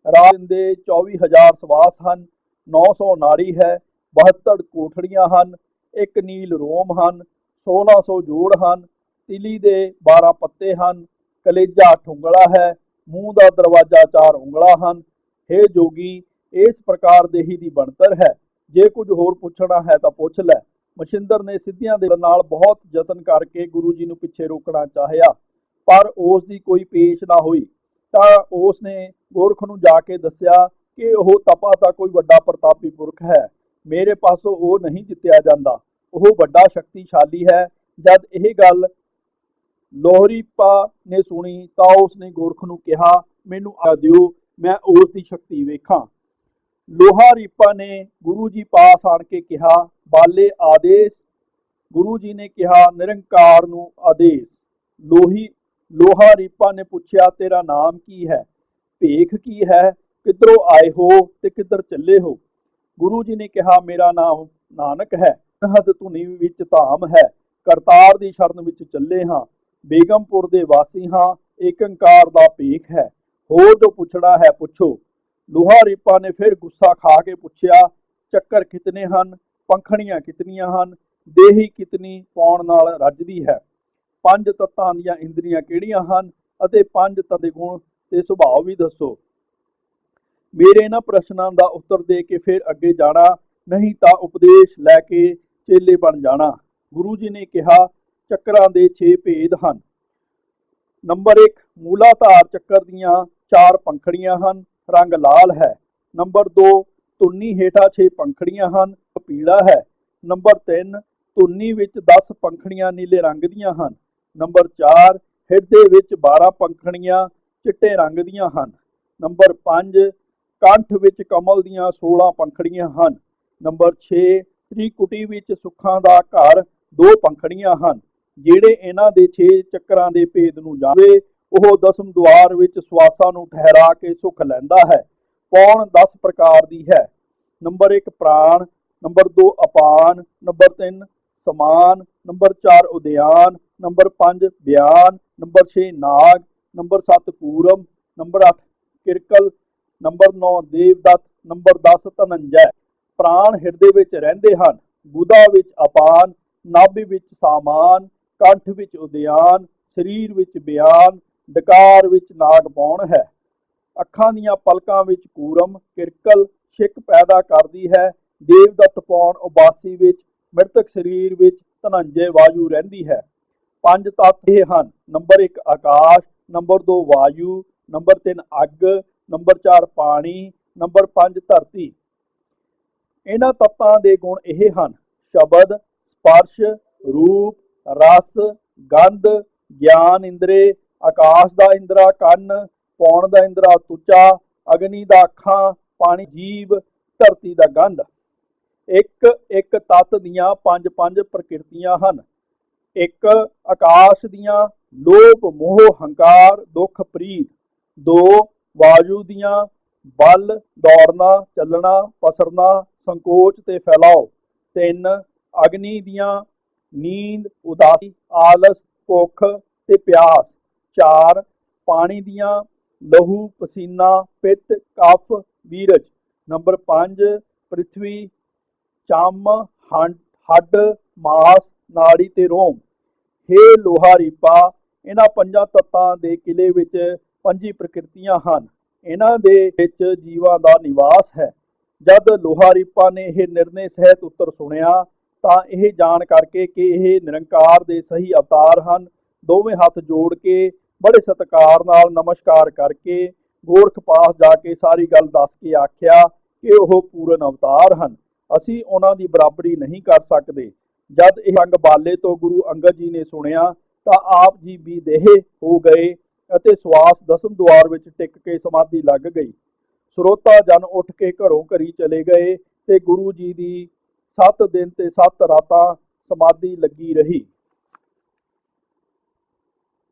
ਰਾਤ ਦਿਨ ਦੇ 24,000 ਸਵਾਸ ਹਨ, 900 ਨਾੜੀ ਹੈ, 72 ਕੋਠੜੀਆਂ ਹਨ, 1 ਨੀਲ ਰੋਮ ਹਨ, 1600 ਜੋੜ ਹਨ, ਤਿਲੀ ਦੇ 12 ਪੱਤੇ ਹਨ, ਕਲੇਜਾ 8 ਉਂਗਲਾ ਹੈ, ਮੂੰਹ ਦਾ ਦਰਵਾਜ਼ਾ 4 ਉਂਗਲਾਂ ਹਨ। ਹੇ ਜੋਗੀ, ਇਸ ਪ੍ਰਕਾਰ ਦੇਹੀ ਦੀ ਬਣਤਰ ਹੈ, ਜੇ ਕੁਝ ਹੋਰ ਪੁੱਛਣਾ ਹੈ ਤਾਂ ਪੁੱਛ ਲੈ। ਮਛਿੰਦਰ ਨੇ ਸਿੱਧੀਆਂ ਦਿਲ ਨਾਲ ਬਹੁਤ ਯਤਨ ਕਰਕੇ ਗੁਰੂ ਜੀ ਨੂੰ ਪਿੱਛੇ ਰੋਕਣਾ ਚਾਹਿਆ, ਪਰ ਉਸ ਦੀ ਕੋਈ ਪੇਸ਼ ਨਾ ਹੋਈ। ਤਾਂ ਉਸ ਨੇ ਗੋਰਖ ਨੂੰ ਜਾ ਕੇ ਦੱਸਿਆ ਕਿ ਉਹ ਤਪਾ ਤਾਂ ਕੋਈ ਵੱਡਾ ਪ੍ਰਤਾਪੀ ਪੁਰਖ ਹੈ, ਮੇਰੇ ਪਾਸੋਂ ਉਹ ਨਹੀਂ ਜਿੱਤਿਆ ਜਾਂਦਾ, ਉਹ ਵੱਡਾ ਸ਼ਕਤੀਸ਼ਾਲੀ ਹੈ। ਜਦ ਇਹ ਗੱਲ ਲੋਹਰੀਪਾ ਨੇ ਸੁਣੀ ਤਾਂ ਉਸ ਨੇ ਗੋਰਖ ਨੂੰ ਕਿਹਾ, ਮੈਨੂੰ ਆ ਦਿਓ, ਮੈਂ ਉਸ ਦੀ ਸ਼ਕਤੀ ਵੇਖਾਂ। ਲੋਹਾਰੀਪਾ ਨੇ ਗੁਰੂ ਜੀ ਪਾਸ ਆਣ ਕੇ ਕਿਹਾ, ਬਾਲੇ ਆਦੇਸ਼। ਗੁਰੂ ਜੀ ਨੇ ਕਿਹਾ, ਨਿਰੰਕਾਰ ਨੂੰ ਆਦੇਸ਼। ਲੋਹਾਰੀਪਾ ਨੇ ਪੁੱਛਿਆ, ਤੇਰਾ ਨਾਮ ਕੀ ਹੈ? ਭੇਖ ਕੀ ਹੈ? ਕਿੱਧਰੋਂ ਆਏ ਹੋ ਤੇ ਕਿੱਧਰ ਚੱਲੇ ਹੋ? ਗੁਰੂ ਜੀ ਨੇ ਕਿਹਾ, ਮੇਰਾ ਨਾਮ ਨਾਨਕ ਹੈ, ਹਦ ਧੁਨੀ ਵਿੱਚ ਧਾਮ ਹੈ, ਕਰਤਾਰ ਦੀ ਸ਼ਰਨ ਵਿੱਚ ਚੱਲੇ ਹਾਂ, ਬੇਗਮਪੁਰ ਦੇ ਵਾਸੀ ਹਾਂ, ਏਕੰਕਾਰ ਦਾ ਭੇਖ ਹੈ, ਹੋਰ ਜੋ ਪੁੱਛਣਾ ਹੈ ਪੁੱਛੋ। ਲੋਹਾਰੀਪਾ ਨੇ ਫਿਰ ਗੁੱਸਾ ਖਾ ਕੇ ਪੁੱਛਿਆ, ਚੱਕਰ ਕਿਤਨੇ ਹਨ? ਪੰਖੜੀਆਂ ਕਿਤਨੀਆਂ ਹਨ? ਦੇਹੀ ਕਿਤਨੀ ਪਾਉਣ ਨਾਲ ਰੱਜਦੀ ਹੈ? 5 ਤੱਤਾਂ ਦੀਆਂ ਇੰਦਰੀਆਂ ਕਿਹੜੀਆਂ ਹਨ? ਅਤੇ 5 ਤੱਤਾਂ ਦੇ ਗੁਣ ਤੇ ਸੁਭਾਅ ਵੀ ਦੱਸੋ। ਮੇਰੇ ਇਹਨਾਂ ਪ੍ਰਸ਼ਨਾਂ ਦਾ ਉੱਤਰ ਦੇ ਕੇ ਫਿਰ ਅੱਗੇ ਜਾਣਾ, ਨਹੀਂ ਤਾਂ ਉਪਦੇਸ਼ ਲੈ ਕੇ ਚੇਲੇ ਬਣ ਜਾਣਾ। ਗੁਰੂ ਜੀ ਨੇ ਕਿਹਾ, ਚੱਕਰਾਂ ਦੇ 6 ਭੇਦ ਹਨ। ਨੰਬਰ 1, ਮੂਲਾਧਾਰ ਚੱਕਰ ਦੀਆਂ 4 ਪੰਖੜੀਆਂ ਹਨ, ਰੰਗ ਲਾਲ ਹੈ। ਨੰਬਰ 2, ਧੁਨੀ ਹੇਠਾਂ 6 ਪੰਖੜੀਆਂ ਹਨ, ਪੀਲਾ ਹੈ। ਨੰਬਰ 3, ਧੁਨੀ ਵਿੱਚ 10 ਪੰਖੜੀਆਂ ਨੀਲੇ ਰੰਗ ਦੀਆਂ ਹਨ। ਨੰਬਰ 4, ਹਿਰਦੇ ਵਿੱਚ 12 ਪੰਖੜੀਆਂ ਚਿੱਟੇ ਰੰਗ ਦੀਆਂ ਹਨ। ਨੰਬਰ 5, ਕੰਠ ਵਿੱਚ ਕਮਲ ਦੀਆਂ 16 ਪੰਖੜੀਆਂ ਹਨ। ਨੰਬਰ 6, ਤ੍ਰਿਕੁਟੀ ਵਿੱਚ ਸੁੱਖਾਂ ਦਾ ਘਰ 2 ਪੰਖੜੀਆਂ ਹਨ। ਜਿਹੜੇ ਇਹਨਾਂ ਦੇ 6 ਚੱਕਰਾਂ ਦੇ ਭੇਦ ਨੂੰ ਜਾਵੇ, ਉਹ 10ਮ ਦੁਆਰ ਵਿੱਚ ਸਵਾਸਾਂ ਨੂੰ ਠਹਿਰਾ ਕੇ ਸੁੱਖ ਲੈਂਦਾ ਹੈ। ਪੌਣ 10 ਪ੍ਰਕਾਰ ਦੀ ਹੈ। ਨੰਬਰ 1, ਪ੍ਰਾਣ। Number 2, upon. ਨੰਬਰ 3, ਸਮਾਨ। ਨੰਬਰ 4, ਉਦਿਆਨ। ਨੰਬਰ 5, ਬਿਆਨ। Number 6, Naag. Number 7, Kurma. Number 8, Krikal. Number 9, Devdatt. Number 10, Dhananjay. ਪ੍ਰਾਣ ਹਿਰਦੇ ਵਿੱਚ ਰਹਿੰਦੇ ਹਨ, ਗੁਦਾ ਵਿੱਚ ਅਪਾਨ, ਨਾਭੀ ਵਿੱਚ ਸਾਮਾਨ, ਕੰਠ ਵਿੱਚ ਉਦਿਆਨ, ਸਰੀਰ ਵਿੱਚ ਬਿਆਨ, ਡਕਾਰ ਵਿੱਚ ਨਾਗ ਪੌਣ ਹੈ। ਅੱਖਾਂ ਦੀਆਂ ਪਲਕਾਂ ਵਿੱਚ ਕੂਰਮ, ਕਿਰਕਲ ਛਿੱਕ ਪੈਦਾ ਕਰਦੀ ਹੈ। ਦੇਵਦੱਤ ਪੌਣ ਉਬਾਸੀ ਵਿੱਚ, ਮ੍ਰਿਤਕ ਸਰੀਰ ਵਿੱਚ ਧਨੰਜੈ ਵਾਯੂ ਰਹਿੰਦੀ ਹੈ। 5 ਤੱਤ ਇਹ ਹਨ। ਨੰਬਰ 1, ਆਕਾਸ਼। ਨੰਬਰ 2, ਵਾਯੂ। ਨੰਬਰ 3, ਅੱਗ। ਨੰਬਰ 4, ਪਾਣੀ। ਨੰਬਰ 5, ਧਰਤੀ। ਇਹਨਾਂ ਤੱਤਾਂ ਦੇ ਗੁਣ ਇਹ ਹਨ, ਸ਼ਬਦ, ਸਪਰਸ਼, ਰੂਪ, ਰਸ, ਗੰਧ, ਗਿਆਨ ਇੰਦਰੇ, ਆਕਾਸ਼ ਦਾ ਇੰਦਰਾ ਕੰਨ, ਪੌਣ ਦਾ ਇੰਦਰਾ ਤੁਚਾ, ਅਗਨੀ ਦਾ ਅੱਖਾਂ, ਪਾਣੀ ਜੀਵ, ਧਰਤੀ ਦਾ ਗੰਧ। ਇੱਕ ਇੱਕ ਤੱਤ ਦੀਆਂ ਪੰਜ ਪੰਜ ਪ੍ਰਕਿਰਤੀਆਂ ਹਨ। ਇੱਕ ਆਕਾਸ਼ ਦੀਆਂ ਲੋਭ ਮੋਹ ਹੰਕਾਰ ਦੁੱਖ ਪ੍ਰੀਤ। ਦੋ ਵਾਯੂ ਦੀਆਂ ਬਲ ਦੌੜਨਾ ਚੱਲਣਾ ਪਸਰਨਾ ਸੰਕੋਚ ਤੇ ਫੈਲਾਓ। ਤਿੰਨ ਅਗਨੀ ਦੀਆਂ ਨੀਂਦ ਉਦਾਸੀ ਆਲਸ ਭੁੱਖ ਤੇ ਪਿਆਸ। ਚਾਰ ਪਾਣੀ ਦੀਆਂ ਲਹੂ ਪਸੀਨਾ ਪਿੱਤ ਕਫ ਵੀਰਜ। ਨੰਬਰ 5 ਪ੍ਰਿਥਵੀ ਚੰਮ ਹੱਡ ਮਾਸ ਨਾੜੀ ਤੇ ਰੋਮ। ਹੇ ਲੋਹਾ ਰੀਪਾ, ਇਹਨਾਂ ਪੰਜਾਂ ਤੱਤਾਂ ਦੇ ਕਿਲੇ ਵਿੱਚ ਪੰਜੀ ਪ੍ਰਕਿਰਤੀਆਂ ਹਨ। ਇਹਨਾਂ ਦੇ ਵਿੱਚ ਜੀਵਾਂ ਦਾ ਨਿਵਾਸ ਹੈ। ਜਦ ਲੋਹਾ ਰੀਪਾ ਨੇ ਇਹ ਨਿਰਣੇ ਸਹਿਤ ਉੱਤਰ ਸੁਣਿਆ ਤਾਂ ਇਹ ਜਾਣ ਕਰਕੇ ਕਿ ਇਹ ਨਿਰੰਕਾਰ ਦੇ ਸਹੀ ਅਵਤਾਰ ਹਨ, ਦੋਵੇਂ ਹੱਥ ਜੋੜ ਕੇ ਬੜੇ ਸਤਿਕਾਰ ਨਾਲ ਨਮਸਕਾਰ ਕਰਕੇ ਗੋਰਖ ਪਾਸ ਜਾ ਕੇ ਸਾਰੀ ਗੱਲ ਦੱਸ ਕੇ ਆਖਿਆ ਕਿ ਉਹ ਪੂਰਨ ਅਵਤਾਰ ਹਨ, ਅਸੀਂ ਉਹਨਾਂ ਦੀ ਬਰਾਬਰੀ ਨਹੀਂ ਕਰ ਸਕਦੇ। ਜਦ ਇਹ ਅੰਗ ਬਾਲੇ ਤੋਂ ਗੁਰੂ ਅੰਗਦ ਜੀ ਨੇ ਸੁਣਿਆ ਤਾਂ ਆਪ ਜੀ ਵੀ ਦੇਹ ਹੋ ਗਏ ਅਤੇ ਸਵਾਸ ਦਸਮ ਦੁਆਰ ਵਿੱਚ ਟਿਕ ਕੇ ਸਮਾਧੀ ਲੱਗ ਗਈ। ਸਰੋਤਾ ਜਨ ਉੱਠ ਕੇ ਘਰੋਂ ਘਰੀ ਚਲੇ ਗਏ ਤੇ ਗੁਰੂ ਜੀ ਦੀ 7 ਦਿਨ ਤੇ 7 ਰਾਤਾਂ ਸਮਾਧੀ ਲੱਗੀ ਰਹੀ।